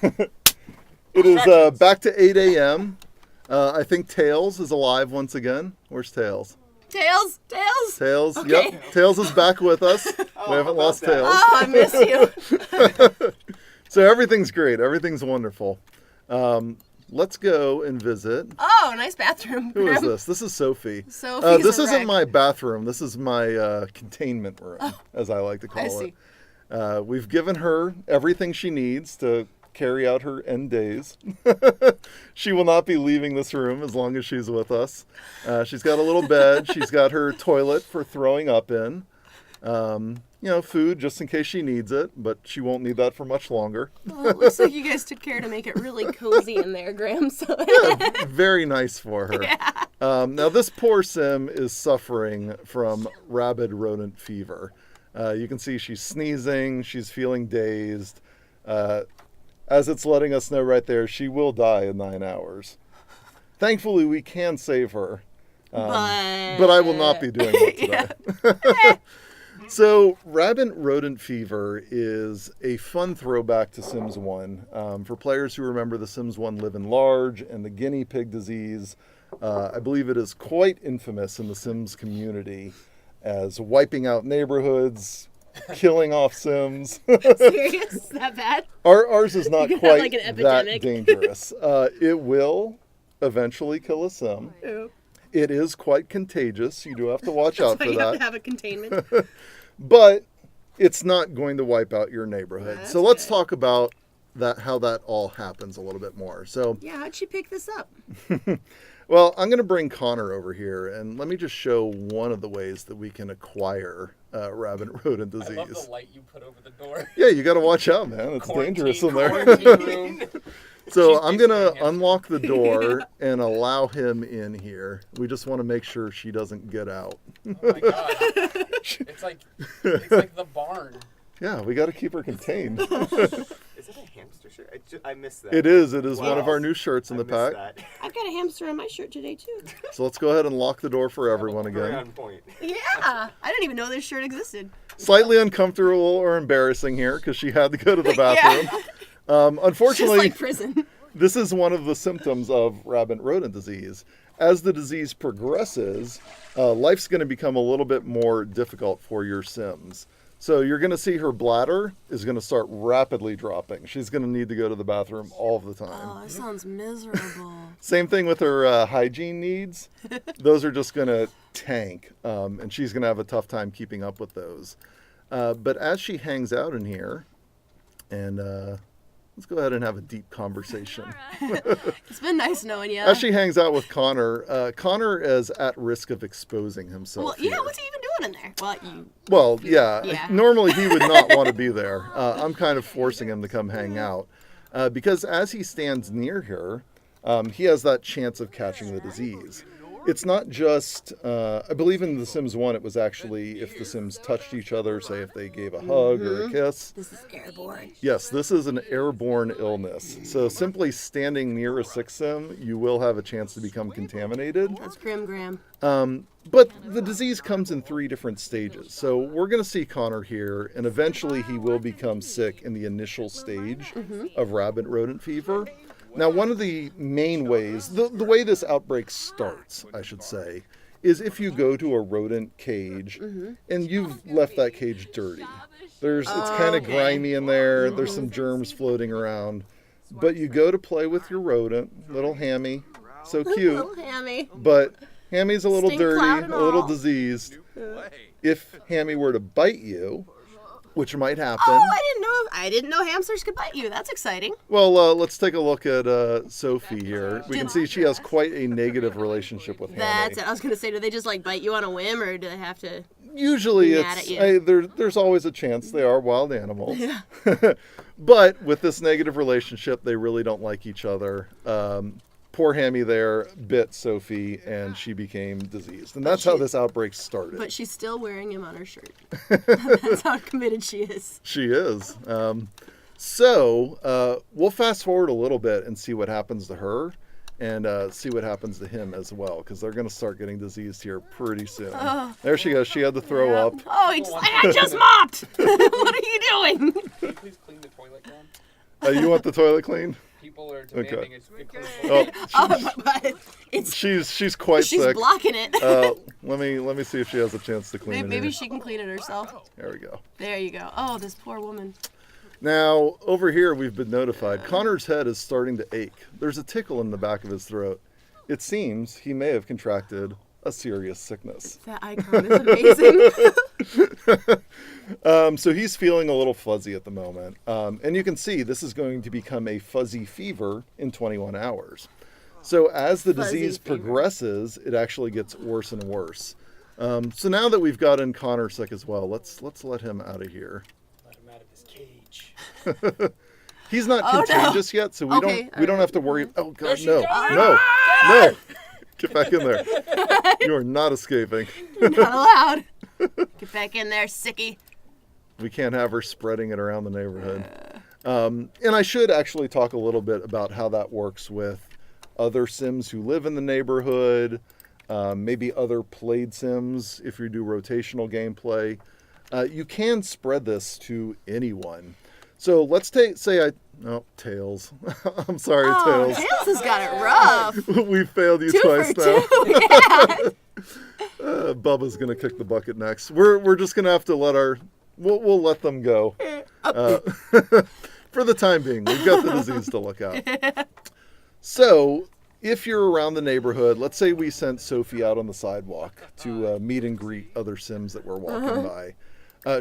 Here we go. It is back to 8 a.m. I think Tails is alive once again. Where's Tails? Tails. Tails. Okay. Yep. Tails is back with us. We haven't about lost that? Tails. Oh, I miss you. So everything's great. Everything's wonderful. Let's go and visit. Oh, nice bathroom. Who is this? This is Sophie. Sophie's This a isn't wreck. my bathroom. This is my containment room, as I like to call I see. it. We've given her everything she needs to carry out her end days. She will not be leaving this room as long as she's with us. She's got a little bed. She's got her toilet for throwing up in. Food just in case she needs it, but she won't need that for much longer. Well, it looks like you guys took care to make it really cozy in there, Graham. So Very nice for her. Now, this poor sim is suffering from rabid rodent fever. You can see she's sneezing. She's feeling dazed. As it's letting us know right there, she will die in 9 hours. Thankfully, we can save her. But I will not be doing that today. So, rabid rodent fever is a fun throwback to Sims 1. For players who remember the Sims 1 Live and Large and the guinea pig disease, I believe it is quite infamous in the Sims community as wiping out neighborhoods, killing off Sims. serious? Is that bad? Ours is not You have, quite like, an that epidemic. dangerous. It will eventually kill a Sim. Ooh. It is quite contagious. You do have to watch out So for you have that. to have a containment. But it's not going to wipe out your neighborhood. That's So let's good. talk about how that all happens a little bit more. So, Yeah, how'd she pick this up? well, I'm going to bring Connor over here, and let me just show one of the ways that we can acquire rabid rodent I love disease. the light you put over the door. Yeah, you got to watch out, man. It's dangerous in there. Quarantine room. So She's I'm going to basically a unlock the door and allow him in here. We just want to make sure she doesn't get out. Oh my god. It's like the barn. Yeah, we got to keep her contained. Is it a hamster shirt? I missed that. It is. It is one of Wow. our new shirts in I the missed pack. that. I've got a hamster on my shirt today too. So let's go ahead and lock the door for everyone Very again. on point. Yeah, I didn't even know this shirt existed. Slightly uncomfortable or embarrassing here because she had to go to the bathroom. Just Unfortunately, like prison. this is one of the symptoms of rabbit rodent disease. As the disease progresses, life's going to become a little bit more difficult for your Sims. So you're going to see her bladder is going to start rapidly dropping. She's going to need to go to the bathroom all the time. Oh, that sounds miserable. Same thing with her hygiene needs. Those are just going to tank, and she's going to have a tough time keeping up with those. But as she hangs out in here, and let's go ahead and have a deep conversation. It's been nice knowing you. As she hangs out with Connor, Connor is at risk of exposing himself. Well, yeah, here. what's he even doing in there? Well, yeah. Yeah. Normally he would not want to be there. I'm kind of forcing him to come hang out because as he stands near her, he has that chance of catching the disease. It's not just, I believe in The Sims 1, it was actually if the Sims touched each other, say if they gave a hug or a kiss. This is airborne. Yes, this is an airborne illness. So simply standing near a sick Sim, you will have a chance to become contaminated. That's Grim Graham. But the disease comes in 3 different stages. So we're going to see Connor here, and eventually he will become sick in the initial stage of rabbit rodent fever. Now, one of the main ways, the way this outbreak starts, I should say, is if you go to a rodent cage and you've left that cage dirty. It's kind of grimy in there. There's some germs floating around. But you go to play with your rodent, little Hammy, so cute. Little Hammy. But Hammy's a little Stink dirty, cloud a and little all. diseased. If Hammy were to bite you, which might happen. Oh, I didn't know hamsters could bite you. That's exciting. Well, let's take a look at Sophie here. We can see she has quite a negative relationship with Hammy. That's it. I was gonna say, do they just like bite you on a whim, or do they have to? Usually Be mad it's at you. there's always a chance they are wild animals. But with this negative relationship, they really don't like each other. Poor Hammy there bit Sophie, and she became diseased. And that's how this outbreak started. But she's still wearing him on her shirt. That's how committed she is. She is. So we'll fast forward a little bit and see what happens to her and see what happens to him as well, because they're going to start getting diseased here pretty soon. There she goes. She had to throw up. Oh, I just mopped. What are you doing? Can you please clean the toilet down? You want the toilet cleaned? People are demanding Okay. it clean. Oh, But it's she's quite she's sick. blocking it. Let me see if she has a chance to clean it. Maybe here. she can clean it herself. There we go. There you go. Oh, this poor woman. Now, over here, we've been notified. Connor's head is starting to ache. There's a tickle in the back of his throat. It seems he may have contracted a serious sickness. That icon is amazing. So he's feeling a little fuzzy at the moment. And you can see this is going to become a fuzzy fever in 21 hours. So as the Fuzzy disease fever. progresses, it actually gets worse and worse. So now that we've gotten Connor sick as well, let's let him out of here. Let him out of his cage. He's not Oh, no. contagious yet, so we Okay, don't have to worry. Oh God, she no, goes. no. Get back in there. You are not escaping. You're not allowed. Get back in there, sickie. We can't have her spreading it around the neighborhood. And I should actually talk a little bit about how that works with other Sims who live in the neighborhood, maybe other played Sims if you do rotational gameplay. You can spread this to anyone. So let's Tails. I'm sorry, Oh, Tails. Tails has got it rough. We failed you 2 twice for now. 2. Yeah. Bubba's gonna kick the bucket next. We're just gonna have to we'll let them go. For the time being, we've got the disease to look out. So, if you're around the neighborhood, let's say we sent Sophie out on the sidewalk to meet and greet other Sims that were walking by.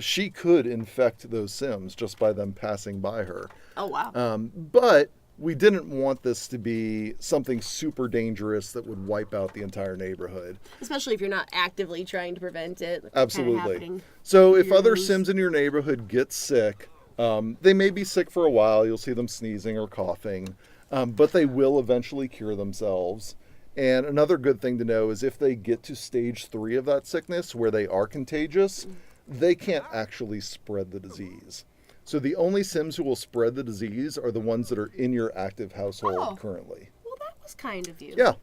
She could infect those Sims just by them passing by her. Oh, wow. But we didn't want this to be something super dangerous that would wipe out the entire neighborhood. Especially if you're not actively trying to prevent it. Like, Absolutely. Kind of happening. So if other Years. Sims in your neighborhood get sick, they may be sick for a while. You'll see them sneezing or coughing, but they will eventually cure themselves. And another good thing to know is if they get to stage 3 of that sickness where they are contagious, they can't actually spread the disease. So the only Sims who will spread the disease are the ones that are in your active household Oh. currently. Well, that was kind of you. Yeah.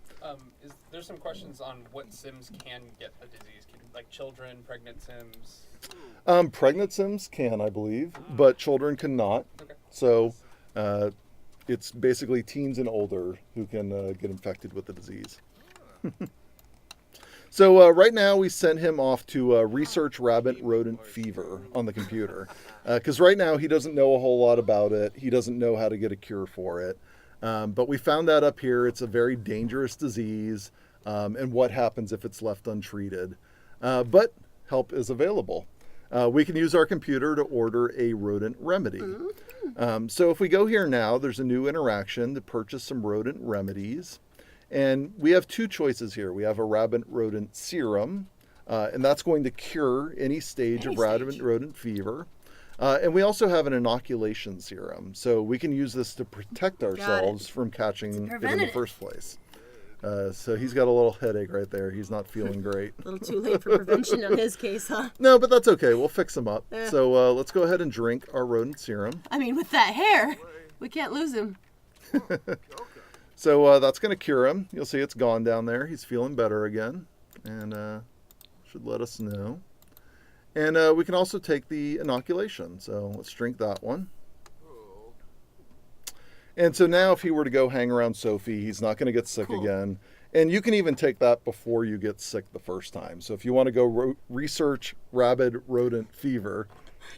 There's some questions on what Sims can get the disease, like children, pregnant Sims. Pregnant Sims can, I believe, but children cannot. Okay. So it's basically teens and older who can get infected with the disease. So right now we sent him off to research rabbit rodent fever on the computer. Because right now he doesn't know a whole lot about it. He doesn't know how to get a cure for it. But we found that up here. It's a very dangerous disease. And what happens if it's left untreated. But help is available. We can use our computer to order a rodent remedy. So if we go here now, there's a new interaction to purchase some rodent remedies. And we have two choices here. We have a rabbit rodent serum, and that's going to cure any stage of rabbit rodent fever. And we also have an inoculation serum. So we can use this to protect ourselves from catching it in the preventative. first place. So he's got a little headache right there. He's not feeling great. A little too late for prevention in his case, huh? No, but that's okay. We'll fix him up. So let's go ahead and drink our rodent serum. I mean, with that hair, we can't lose him. So that's going to cure him. You'll see it's gone down there. He's feeling better again. And should let us know. And we can also take the inoculation. So let's drink that one. And so now if he were to go hang around Sophie, he's not going to get sick again. And you can even take that before you get sick the first time. So if you want to go research rabid rodent fever.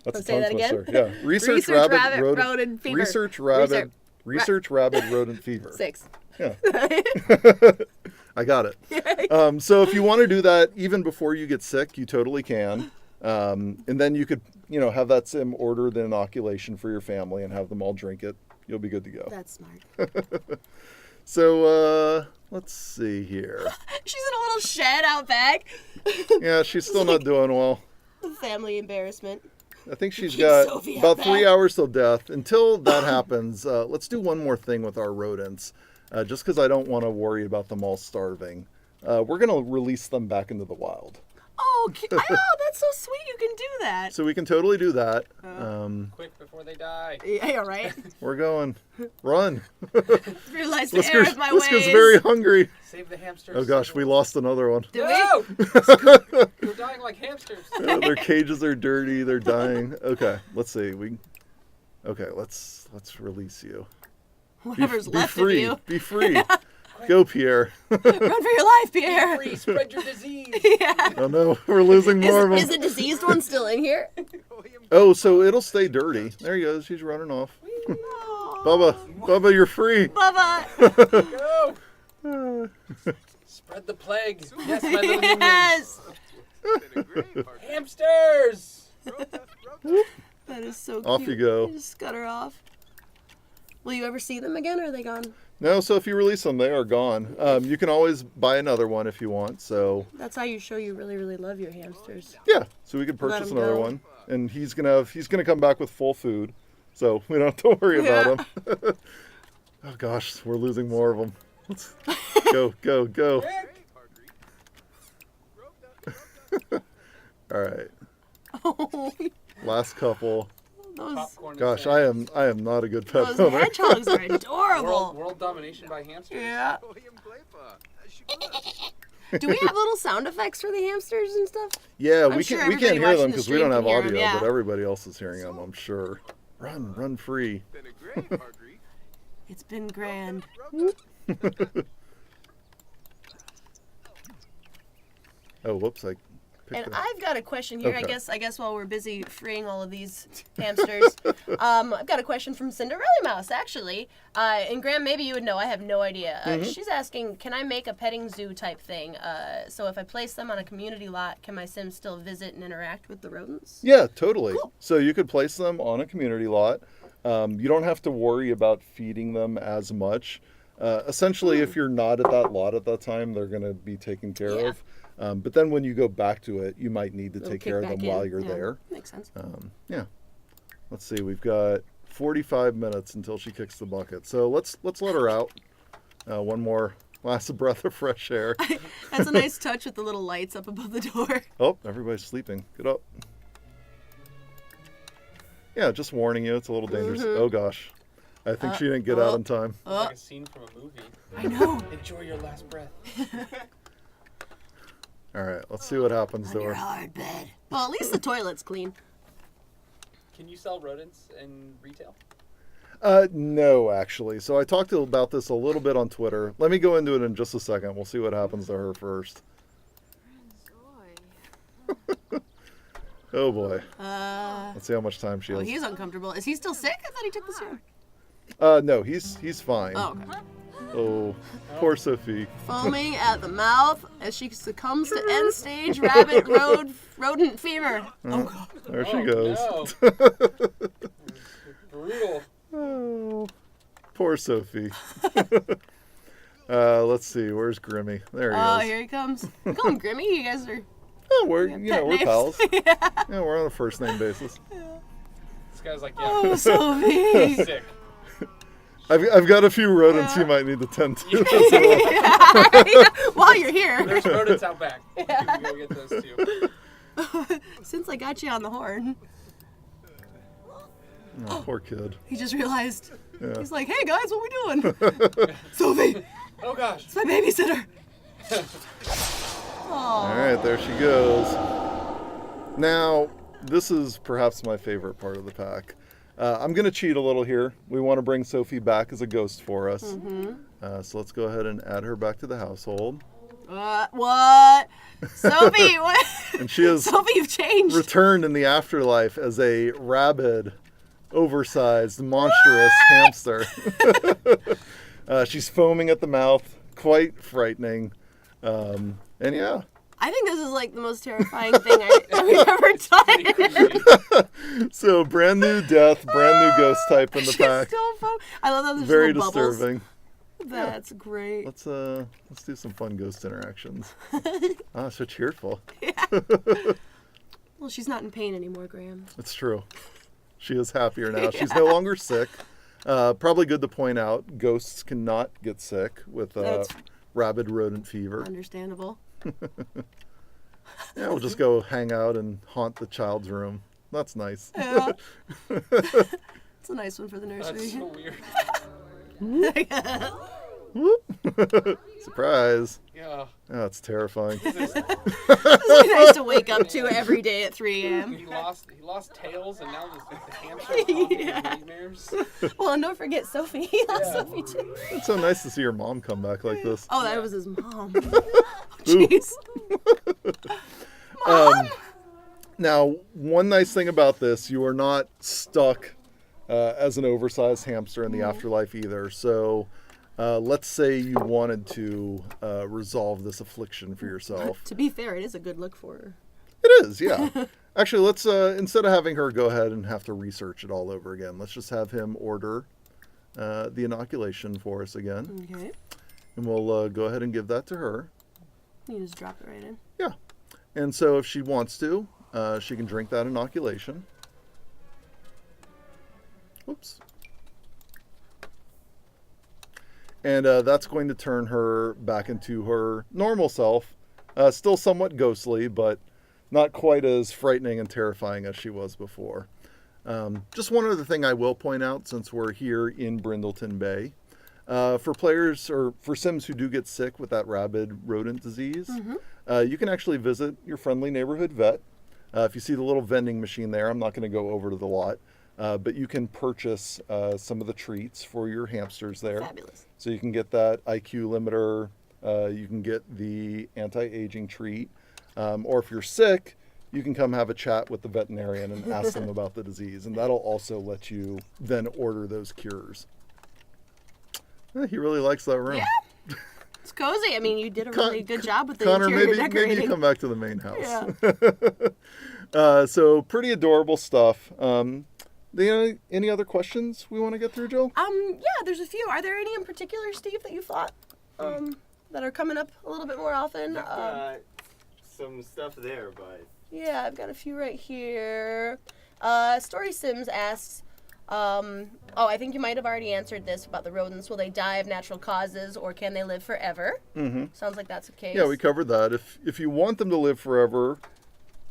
That's a say that tongue again? twister. Yeah. Research rabid rodent fever. Research rabid rodent fever. 6. Yeah. I got it. So if you want to do that even before you get sick, you totally can. And then you could, have that sim order the inoculation for your family and have them all drink it. You'll be good to go. That's smart. So let's see here. She's in a little shed out back. Yeah, she's still not doing well. Family embarrassment. I think she's Keep got Sophie about out 3 back. hours till death. Until that happens, let's do one more thing with our rodents. Just because I don't want to worry about them all starving. We're going to release them back into the wild. Oh, that's so sweet. You can do that. So we can totally do that. Quick before they die. Yeah, right. We're going. Run. Realize the error of my ways. Liska's very hungry. Save the hamsters. Oh gosh, we lost another one. Do we? No! They're dying like hamsters. Their cages are dirty. They're dying. Okay, let's see. Okay, let's release you. Whatever's be left free. of you. Be free. Go, Pierre. Run for your life, Pierre. Free, spread your disease. Yeah. Oh no, we're losing more of Is them. the diseased one still in here? Oh, so it'll stay dirty. There he goes. He's running off. Bubba, you're free. Bubba. Go! Spread the plague. Yes, my little minions. Yes. Hamsters! That is so cute. Off you go. You just scutter off. Will you ever see them again, or are they gone? No, so if you release them, they are gone. You can always buy another one if you want. So That's how you show you really, really love your hamsters. yeah, so we could Let purchase him another go. one, and he's gonna come back with full food, so we don't have to worry about him. Oh gosh, we're losing more of them. Let's go. All right, Oh, last couple. those, Popcorn. Gosh, I am not a good pet those owner. hedgehogs are adorable. World domination by hamsters. Yeah. Do we have little sound effects for the hamsters and stuff? Yeah, I'm we sure can't everybody hear them watching the because we don't stream have can hear audio, 'em, yeah. but everybody else is hearing them, I'm sure. Run free. It's been grand. Oh, whoops! I picked And it. I've got a question here. Okay. I guess while we're busy freeing all of these hamsters, I've got a question from Cinderella Mouse actually. And Graham, maybe you would know. I have no idea. She's asking, can I make a petting zoo type thing? So if I place them on a community lot, can my Sims still visit and interact with the rodents? Yeah, totally. So you could place them on a community lot. You don't have to worry about feeding them as much. Essentially, if you're not at that lot at that time, they're going to be taken care Yeah. of. But then when you go back to it, you might need to They'll take kick care of them back while in. you're Yeah, there. Makes sense. Yeah. Let's see. We've got 45 minutes until she kicks the bucket. So let's let her out. One more last breath of fresh air. That's a nice touch with the little lights up above the door. Oh, everybody's sleeping. Get up. Yeah, just warning you, it's a little dangerous. Oh gosh. I think she didn't get out in time. It's like a scene from a movie. I know. Enjoy your last breath. All right, let's see what happens to her. Hard bed. Well, at least the toilet's clean. Can you sell rodents in retail? No, actually. So I talked about this a little bit on Twitter. Let me go into it in just a second. We'll see what happens to her first. Oh boy. Let's see how much time she Oh, has. he's uncomfortable. Is he still sick? I thought he took the serum. No, he's fine. Oh, okay. Oh, poor Sophie. Foaming at the mouth as she succumbs to end-stage rodent fever. Oh, God. There she goes. No. Brutal. Oh, poor Sophie. Let's see. Where's Grimmy? There he Oh, is. here he comes. Call him Grimmy. You guys are... Oh, we're pet we're names. pals. Yeah, we're on a first name basis. This guy's like, Oh, yeah, Sophie. sick. I've got a few rodents you might need to tend to. As well. While you're here. There's rodents out back. We can go get those too. Since I got you on the horn, Oh, poor kid. he just realized. Yeah. He's like, hey, guys, what we doing? Sophie, Oh gosh. it's my babysitter. All right, there she goes. Now, this is perhaps my favorite part of the pack. I'm going to cheat a little here. We want to bring Sophie back as a ghost for us. So let's go ahead and add her back to the household. What? Sophie, what? And she has Sophie, you've changed. returned in the afterlife as a rabid, oversized, monstrous hamster. She's foaming at the mouth, quite frightening. And yeah. I think this is like the most terrifying thing we've ever done. So brand new death, brand new ghost type in the She's pack. so fun. I love that there's Very little bubbles. disturbing. That's great. Let's do some fun ghost interactions. Ah, so cheerful. Well, she's not in pain anymore, Graham. It's true. She is happier now. She's no longer sick. Probably good to point out, ghosts cannot get sick with That's- rabid rodent fever. Understandable. Yeah, we'll just go hang out and haunt the child's room. That's nice. Yeah. It's a nice one for the That's nursery. so weird. Surprise. Yeah. Oh, it's terrifying. It's like nice to wake up to every day at 3 a.m. He lost tails, and now the hamster is haunting his nightmares. Well, and don't forget Sophie. He lost Sophie too. It's so nice to see your mom come back like this. Oh, that was his mom. Jeez. Now, one nice thing about this, you are not stuck as an oversized hamster in the afterlife either. So let's say you wanted to resolve this affliction for yourself. To be fair, it is a good look for her. It is, yeah. Actually, let's, instead of having her go ahead and have to research it all over again, let's just have him order the inoculation for us again. Okay. And we'll go ahead and give that to her. You just drop it right in. Yeah. And so if she wants to, she can drink that inoculation. Oops. And that's going to turn her back into her normal self. Still somewhat ghostly, but not quite as frightening and terrifying as she was before. Just one other thing I will point out since we're here in Brindleton Bay. For players or for Sims who do get sick with that rabid rodent disease, you can actually visit your friendly neighborhood vet. If you see the little vending machine there, I'm not going to go over to the lot, but you can purchase some of the treats for your hamsters there. Fabulous. So you can get that IQ limiter, you can get the anti-aging treat, or if you're sick, you can come have a chat with the veterinarian and ask them about the disease, and that'll also let you then order those cures. He really likes that room. Yeah. It's cozy. I mean, you did a really good job with the Connor, interior maybe decorating. you come back to the main house. Yeah. So pretty adorable stuff. Any other questions we want to get through, Jill? Yeah, there's a few. Are there any in particular, Steve, that you thought that are coming up a little bit more often? Some stuff there, but Yeah, I've got a few right here. Story Sims asks, I think you might have already answered this about the rodents. Will they die of natural causes, or can they live forever? Mm-hmm. Sounds like that's the case. Yeah, we covered that. If you want them to live forever,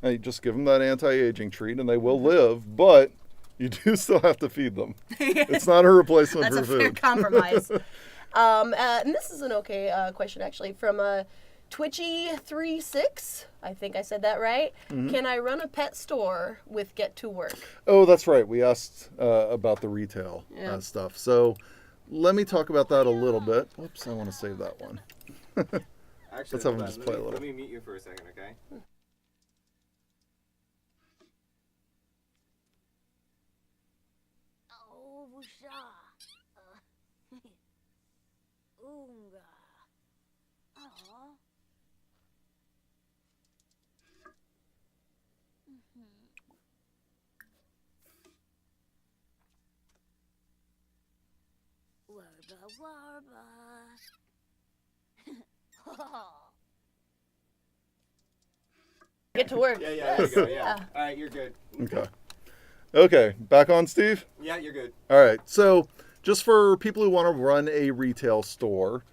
you just give them that anti-aging treat, and they will live. But You do still have to feed them. It's not a replacement That's for a fair food. compromise. And this is an okay question, actually, from Twitchy36. I think I said that right. Can I run a pet store with Get to Work? Oh, that's right. We asked about the retail Yeah. stuff. So let me talk about that a little bit. Whoops, I want to save that one. Actually, Let's have hold him on. just play a little. Let me mute you for a second, okay? Get to Work. Yeah, there you go. Yeah. All right, you're good. Okay, back on, Steve? Yeah, you're good. All right, so just for people who want to run a retail store,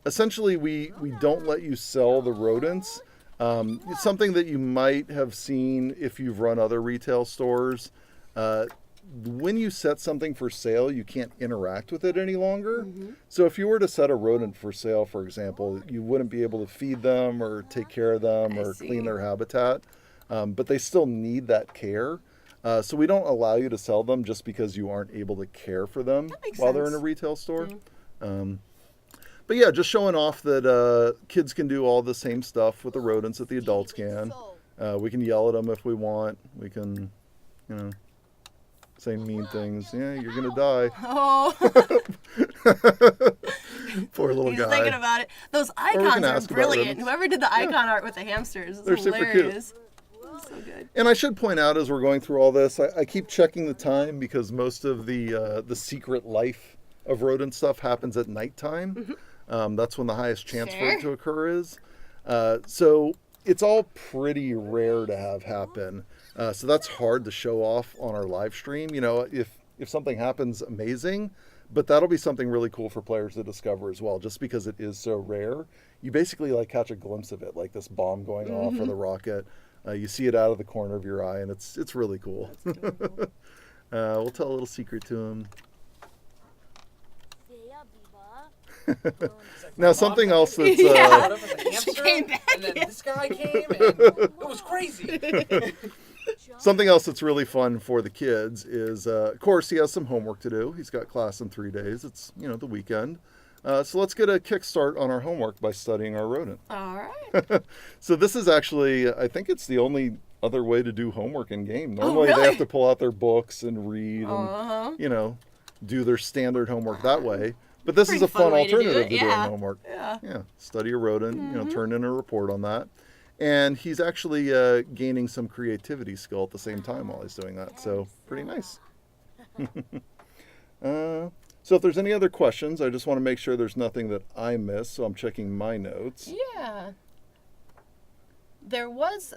essentially we don't let you sell the rodents. It's something that you might have seen if you've run other retail stores. When you set something for sale, you can't interact with it any longer. So if you were to set a rodent for sale, for example, you wouldn't be able to feed them or take care of them or clean their habitat. But they still need that care. So we don't allow you to sell them just because you aren't able to care for them while they're in a retail store. But yeah, just showing off that kids can do all the same stuff with the rodents that the adults can. We can yell at them if we want. We can, say mean things. Yeah, you're gonna die. Oh, Poor little he's guy. thinking about it. Those we can icons are ask about brilliant. rodents. Whoever did the icon art with the hamsters is They're super cute. hilarious. So good. And I should point out as we're going through all this, I keep checking the time because most of the secret life of rodent stuff happens at nighttime. That's when the highest chance for it to occur is. So it's all pretty rare to have happen. So that's hard to show off on our live stream. If something happens, amazing, but that'll be something really cool for players to discover as well. Just because it is so rare, you basically catch a glimpse of it, like this bomb going off or the rocket. You see it out of the corner of your eye, and it's really cool. We'll tell a little secret to him. Now, something else that's Yeah. She came back and then this guy came, and it was crazy. something else that's really fun for the kids is, of course, he has some homework to do. He's got class in 3 days. It's the weekend. So let's get a kickstart on our homework by studying our rodent. All right. So this is actually, I think it's the only other way to do homework in game. Normally really? they have to pull out their books and read and, do their standard homework that way. But this is Pretty a fun way to do alternative it, to doing yeah. homework. Yeah. Study a rodent, turn in a report on that. And he's actually gaining some creativity skill at the same time while he's doing that. So pretty nice. So if there's any other questions, I just want to make sure there's nothing that I missed. So I'm checking my notes. Yeah. There was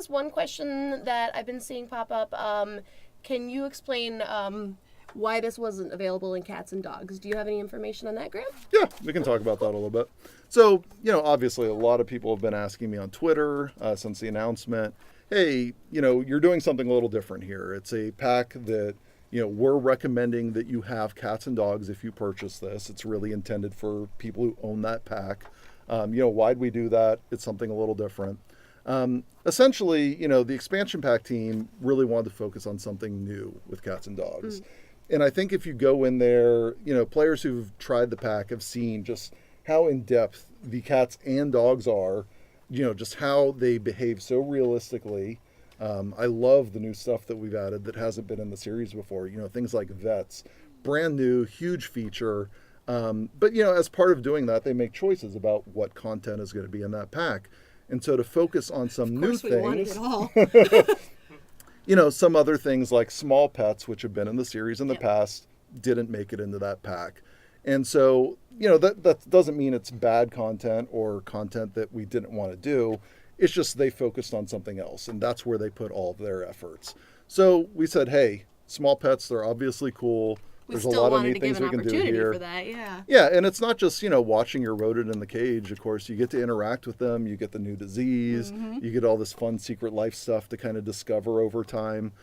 one question that I've been seeing pop up. Can you explain why this wasn't available in cats and dogs? Do you have any information on that, Graham? Yeah, we can talk about that a little bit. So, obviously a lot of people have been asking me on Twitter since the announcement, hey, you're doing something a little different here. It's a pack that, we're recommending that you have cats and dogs if you purchase this. It's really intended for people who own that pack. Why'd we do that? It's something a little different. Essentially, the expansion pack team really wanted to focus on something new with cats and dogs. And I think if you go in there, players who've tried the pack have seen just how in-depth the cats and dogs are, just how they behave so realistically. I love the new stuff that we've added that hasn't been in the series before, things like vets, brand new, huge feature. But, as part of doing that, they make choices about what content is going to be in that pack. And so to focus on some new things, some other things like small pets, which have been in the series in the past, didn't make it into that pack. And so, that doesn't mean it's bad content or content that we didn't want to do. It's just they focused on something else, and that's where they put all of their efforts. So we said, hey, small pets, they're obviously cool. There's a lot of neat things we can do here. For that, yeah. Yeah, and it's not just, watching your rodent in the cage. Of course, you get to interact with them. You get the new disease. You get all this fun secret life stuff to kind of discover over time.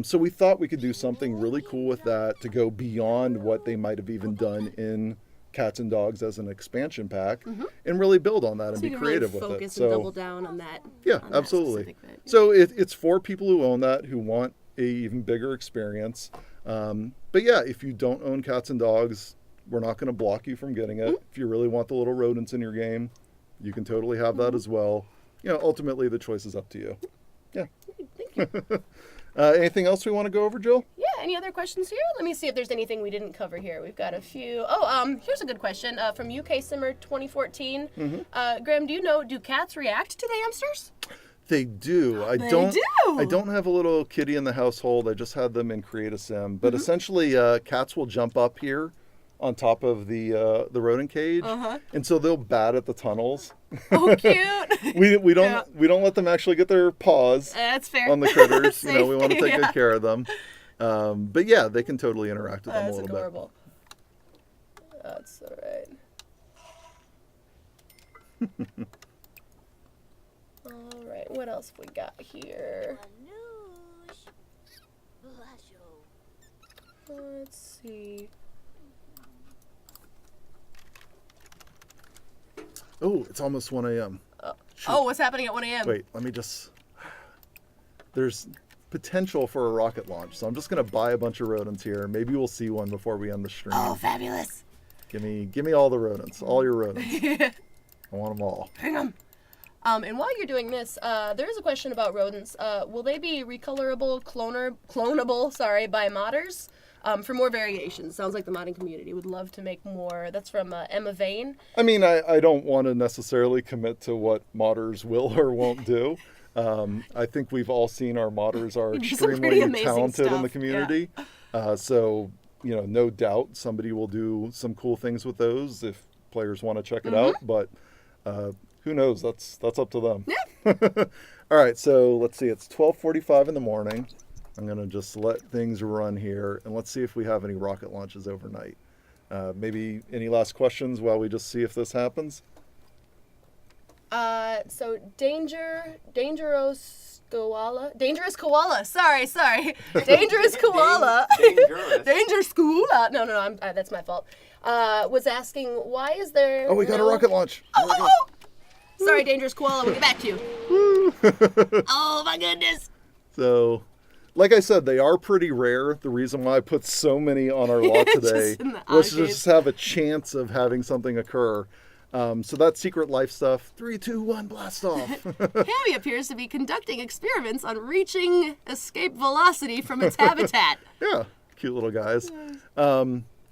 So we thought we could do something really cool with that to go beyond what they might have even done in Cats and Dogs as an expansion pack, and really build on that and So be you can creative really with it. focus So and double down on that. yeah, on that absolutely. specific bit. So it's for people who own that, who want a even bigger experience. But yeah, if you don't own Cats and Dogs, we're not going to block you from getting it. If you really want the little rodents in your game, you can totally have that as well. Ultimately the choice is up to you. Yeah. Thank you. Anything else we want to go over, Jill? Yeah, any other questions here? Let me see if there's anything we didn't cover here. We've got a few. Oh, here's a good question from UK Simmer 2014. Graham, do cats react to the hamsters? They do. I don't have a little kitty in the household. I just had them in Create a Sim. But essentially, cats will jump up here on top of the rodent cage, and so they'll bat at the tunnels. Oh, cute. we don't let them actually get their paws That's fair. on the critters. Safe. We want to take good care of them. But yeah, they can totally interact with them a That's little adorable. That's all right. All right, what else we got here? Let's see. Oh, it's almost 1 a.m. Oh, what's happening at 1 a.m.? Wait, let me just... There's potential for a rocket launch, so I'm just going to buy a bunch of rodents here. Maybe we'll see one before we end the stream. Oh, fabulous. Give me all the rodents, all your rodents. I want them all. Bring them. And while you're doing this, there is a question about rodents. Will they be recolorable, clonable, by modders? For more variations. Sounds like the modding community would love to make more. That's from Emma Vane. I mean, I don't want to necessarily commit to what modders will or won't do. I think we've all seen our modders are You do some pretty extremely amazing talented in the stuff, community. So, no doubt somebody will do some cool things with those if players want to check it out. But who knows? That's up to them. Yeah. All right, so let's see. It's 12:45 in the morning. I'm going to just let things run here, and let's see if we have any rocket launches overnight. Maybe any last questions while we just see if this happens? So dangerous koala. Sorry. Dangerous koala. Dangerous. Dangerous koala. No, that's my fault. Was asking why is there? Oh, we got a rocket launch. Oh. Sorry, dangerous koala. We'll get back to you. Oh my goodness. So, like I said, they are pretty rare. The reason why I put so many on our lot today in the was to arcade. just have a chance of having something occur. So that Secret Life stuff, 3, 2, 1, blast off. Hammy appears to be conducting experiments on reaching escape velocity from its habitat. Yeah, cute little guys.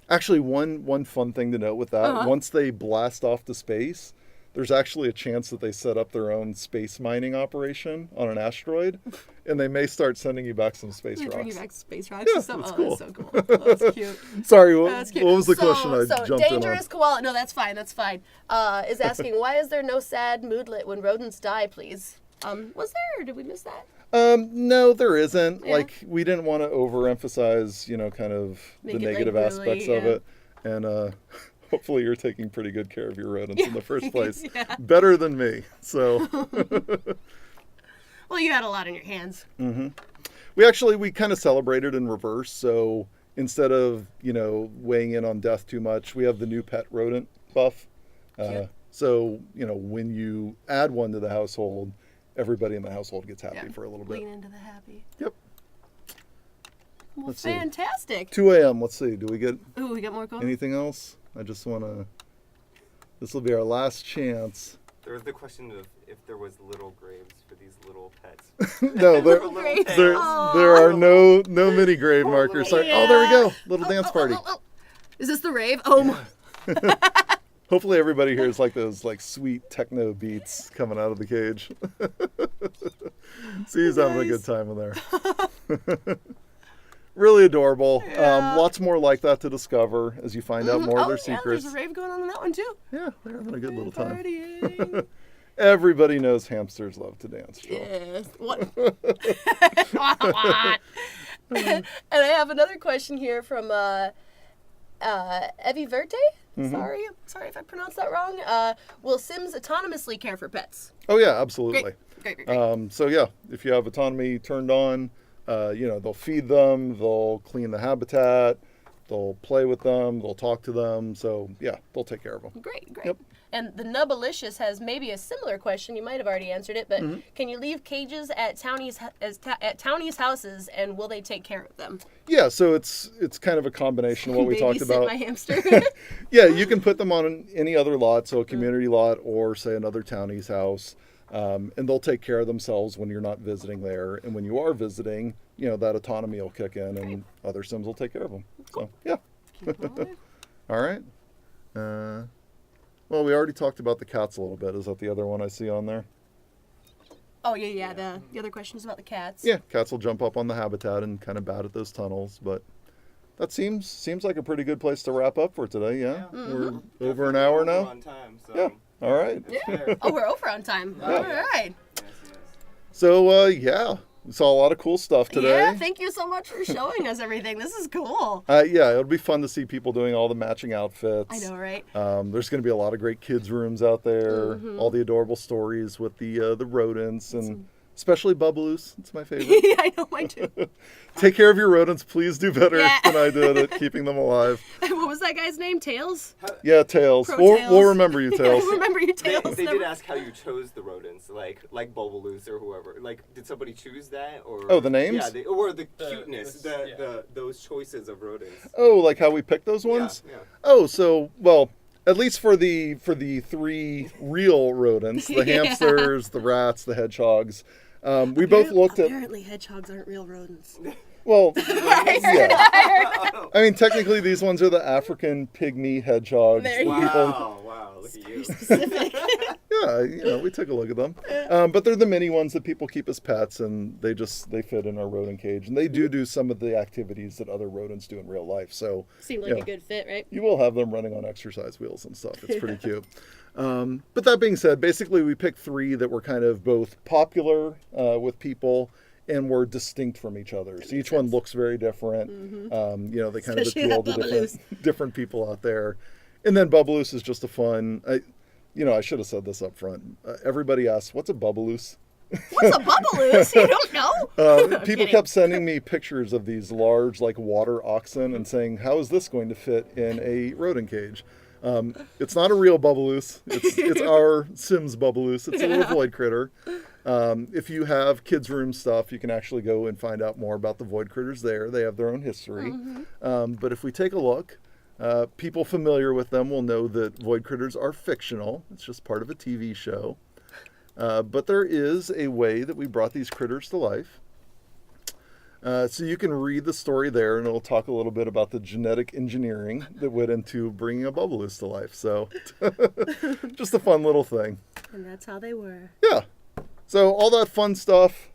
Actually, one fun thing to note with that, once they blast off to space, there's actually a chance that they set up their own space mining operation on an asteroid, and they may start sending you back some space They rocks. bring you back space rocks Yeah, and stuff. that's Oh, cool. that's so cool. Oh, that's cute. Sorry, what That's cute. was the question I so jumped in on? dangerous koala. No, that's fine. Is asking why is there no sad moodlet when rodents die, please? Was there, or did we miss that? No, there isn't. Yeah. Like, we didn't want to overemphasize, kind of Make the it, like, negative really, aspects of yeah. it. And hopefully you're taking pretty good care of your rodents in the first place. Yeah. Better than me. So Well, you had a lot on your hands. we kind of celebrated in reverse. So instead of, weighing in on death too much, we have the new pet rodent buff. Cute. So, when you add one to the household, everybody in the household gets happy for a little bit. Lean into the happy. Yep. Well, Let's see. fantastic. 2 a.m. Let's see. Do we get Ooh, we got more going. anything else? I just want to... This will be our last chance. There was the question of if there was little graves for these little pets. No, Little Great. pets. there are no mini grave markers. Sorry. Yeah. Oh, there we go. Little dance party. Oh. Is this the rave? Oh, my. Hopefully everybody hears like those sweet techno beats coming out of the cage. See, he's having a good time in there. Really adorable. Yeah. Lots more like that to discover as you find out more of their secrets. There's a rave going on in that one, too. Yeah, they're having a good little time. Partying. Everybody knows hamsters love to dance, Jill. Yes. What? And I have another question here from Evie Verte. Sorry if I pronounced that wrong. Will Sims autonomously care for pets? Oh yeah, absolutely. Great. So yeah, if you have autonomy turned on, They'll feed them, they'll clean the habitat, they'll play with them, they'll talk to them. So yeah, they'll take care of them. Great. Yep. And the Nubalicious has maybe a similar question. You might have already answered it, but can you leave cages at townies' houses, and will they take care of them? Yeah, so it's kind of a combination of what we talked Babysit about. my hamster. Yeah, you can put them on any other lot, so a community lot or say another townie's house, and they'll take care of themselves when you're not visiting there. And when you are visiting, that autonomy will kick in, and other Sims will take care of them. So yeah. All right. Well, we already talked about the cats a little bit. Is that the other one I see on there? Oh, yeah. The other question is about the cats. Yeah, cats will jump up on the habitat and kind of bat at those tunnels, but that seems like a pretty good place to wrap up for today, yeah? We're over an hour now? On time, so Yeah, all right. Yeah. Oh, we're over on time. All right. yes. So, we saw a lot of cool stuff today. Yeah, thank you so much for showing us everything. This is cool. Yeah, it'll be fun to see people doing all the matching outfits. I know, right? There's going to be a lot of great kids' rooms out there, all the adorable stories with the rodents, and especially Bubbaloo's. It's my favorite. Yeah, I know, mine too. Take care of your rodents. Please do better Yeah. than I did at keeping them alive. What was that guy's name? Tails? Yeah, Tails. Pro We'll Tails. remember you, Tails. Remember you, They, Tails? they did ask how you chose the rodents, like Bubbaloo's or whoever. Like, did somebody choose that, or Oh, the names? Yeah, or the The- cuteness, the- those choices of rodents. Oh, like how we picked those ones? Yeah. Oh, so, well, at least for the three real rodents, the Yeah. hamsters, the rats, the hedgehogs, we both looked at, Apparently, hedgehogs aren't real rodents. well, yeah. I mean, technically these ones are the African pigmy hedgehogs. There you The go. people- Wow, look at you. Specific. Yeah, we took a look at them. But they're the mini ones that people keep as pets, and they fit in our rodent cage. And they do some of the activities that other rodents do in real life. So Seemed like Yeah. a good fit, right? you will have them running on exercise wheels and stuff. It's pretty cute. But that being said, basically we picked 3 that were kind of both popular with people and were distinct from each other. So each one looks very different. They kind Especially of appeal that to different people out there. And then Bubbaloo's is just a fun. I should have said this up front. Everybody asks, "What's a Bubbaloo's?" What's a Bubbaloo's? You don't know? People kidding. kept sending me pictures of these large, like water oxen, and saying, "How is this going to fit in a rodent cage?" It's not a real Bubbaloo's. It's our Sims Bubbaloo's. It's a little void critter. If you have kids' room stuff, you can actually go and find out more about the void critters there. They have their own history. But if we take a look, people familiar with them will know that void critters are fictional. It's just part of a TV show. But there is a way that we brought these critters to life. So you can read the story there, and it'll talk a little bit about the genetic engineering that went into bringing a Bubbaloo's to life. So just a fun little thing. And that's how they were. Yeah. So all that fun stuff.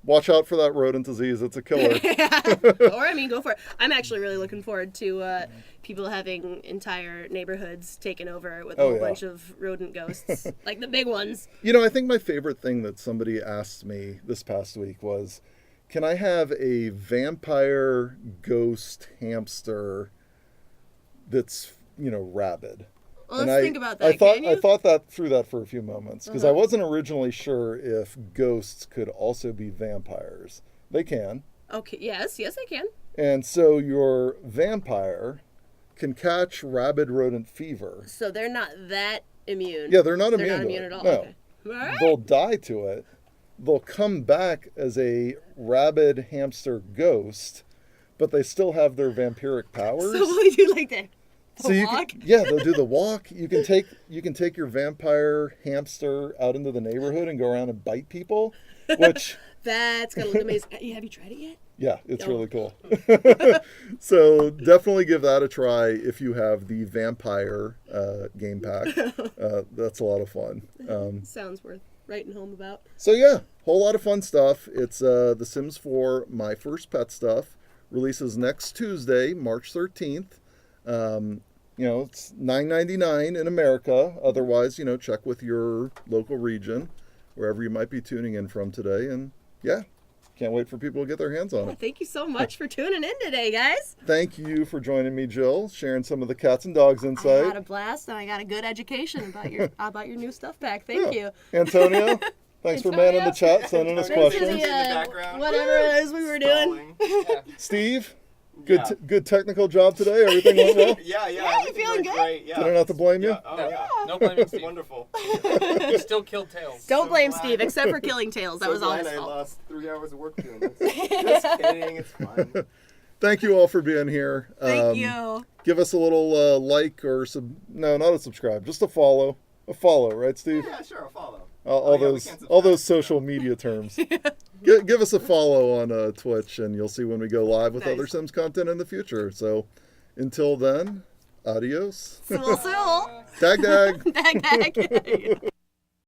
Watch out for that rodent disease. It's a killer. Or, go for it. I'm actually really looking forward to people having entire neighborhoods taken over with a whole bunch of rodent ghosts. Like the big ones. I think my favorite thing that somebody asked me this past week was, can I have a vampire ghost hamster that's, rabid? Well, And let's I- think about that. I thought that through that for a few moments because I wasn't originally sure if ghosts could also be vampires. They can. Okay, yes, I can. And so your vampire can catch rabid rodent fever. So they're not that immune. Yeah, they're not They're immune not to immune it. at all. No. Okay. All right. They'll die to it. They'll come back as a rabid hamster ghost, but they still have their vampiric powers. So what do you like that? So you can, they'll do the walk. You can take your vampire hamster out into the neighborhood and go around and bite people, which That's gonna look amazing. Have you tried it yet? yeah, it's Oh. really cool. So definitely give that a try if you have the vampire game pack. That's a lot of fun. Sounds worth writing home about. So yeah, whole lot of fun stuff. It's The Sims 4 My First Pet Stuff releases next Tuesday, March 13th. It's $9.99 in America. Otherwise, check with your local region, wherever you might be tuning in from today. And yeah, can't wait for people to get their hands on Well, it. thank you so much for tuning in today, guys. Thank you for joining me, Jill, sharing some of the cats and dogs I insight. had a blast and I got a good education about your new stuff pack. Thank you. Antonio, Thanks for Oh, manning yeah. the chat, sending us Thanks to questions. the- in the background. Whatever it is we were doing. Stalling. Yeah. Steve, Yeah. good technical job today. Everything went well. Yeah, Yeah, you everything feeling went good? Great. Yeah. Did I not have to blame you? Yeah. Oh yeah. No blaming Steve. Wonderful. You still killed Tails. Don't So blame glad. Steve, except for killing Tails. That So was all glad his I fault. lost 3 hours of work doing this. Just kidding. It's fun. Thank you all for being here. Thank you. Give us a little like or no, not a subscribe, just a follow. A follow, right, Steve? Yeah, sure. I'll follow. All yeah, we those can't all those subscribe. social media terms. Give us a follow on Twitch, and you'll see when we go live with Nice. other Sims content in the future. So, until then, adios. Sool, sool. Dag dag. Dag, dag.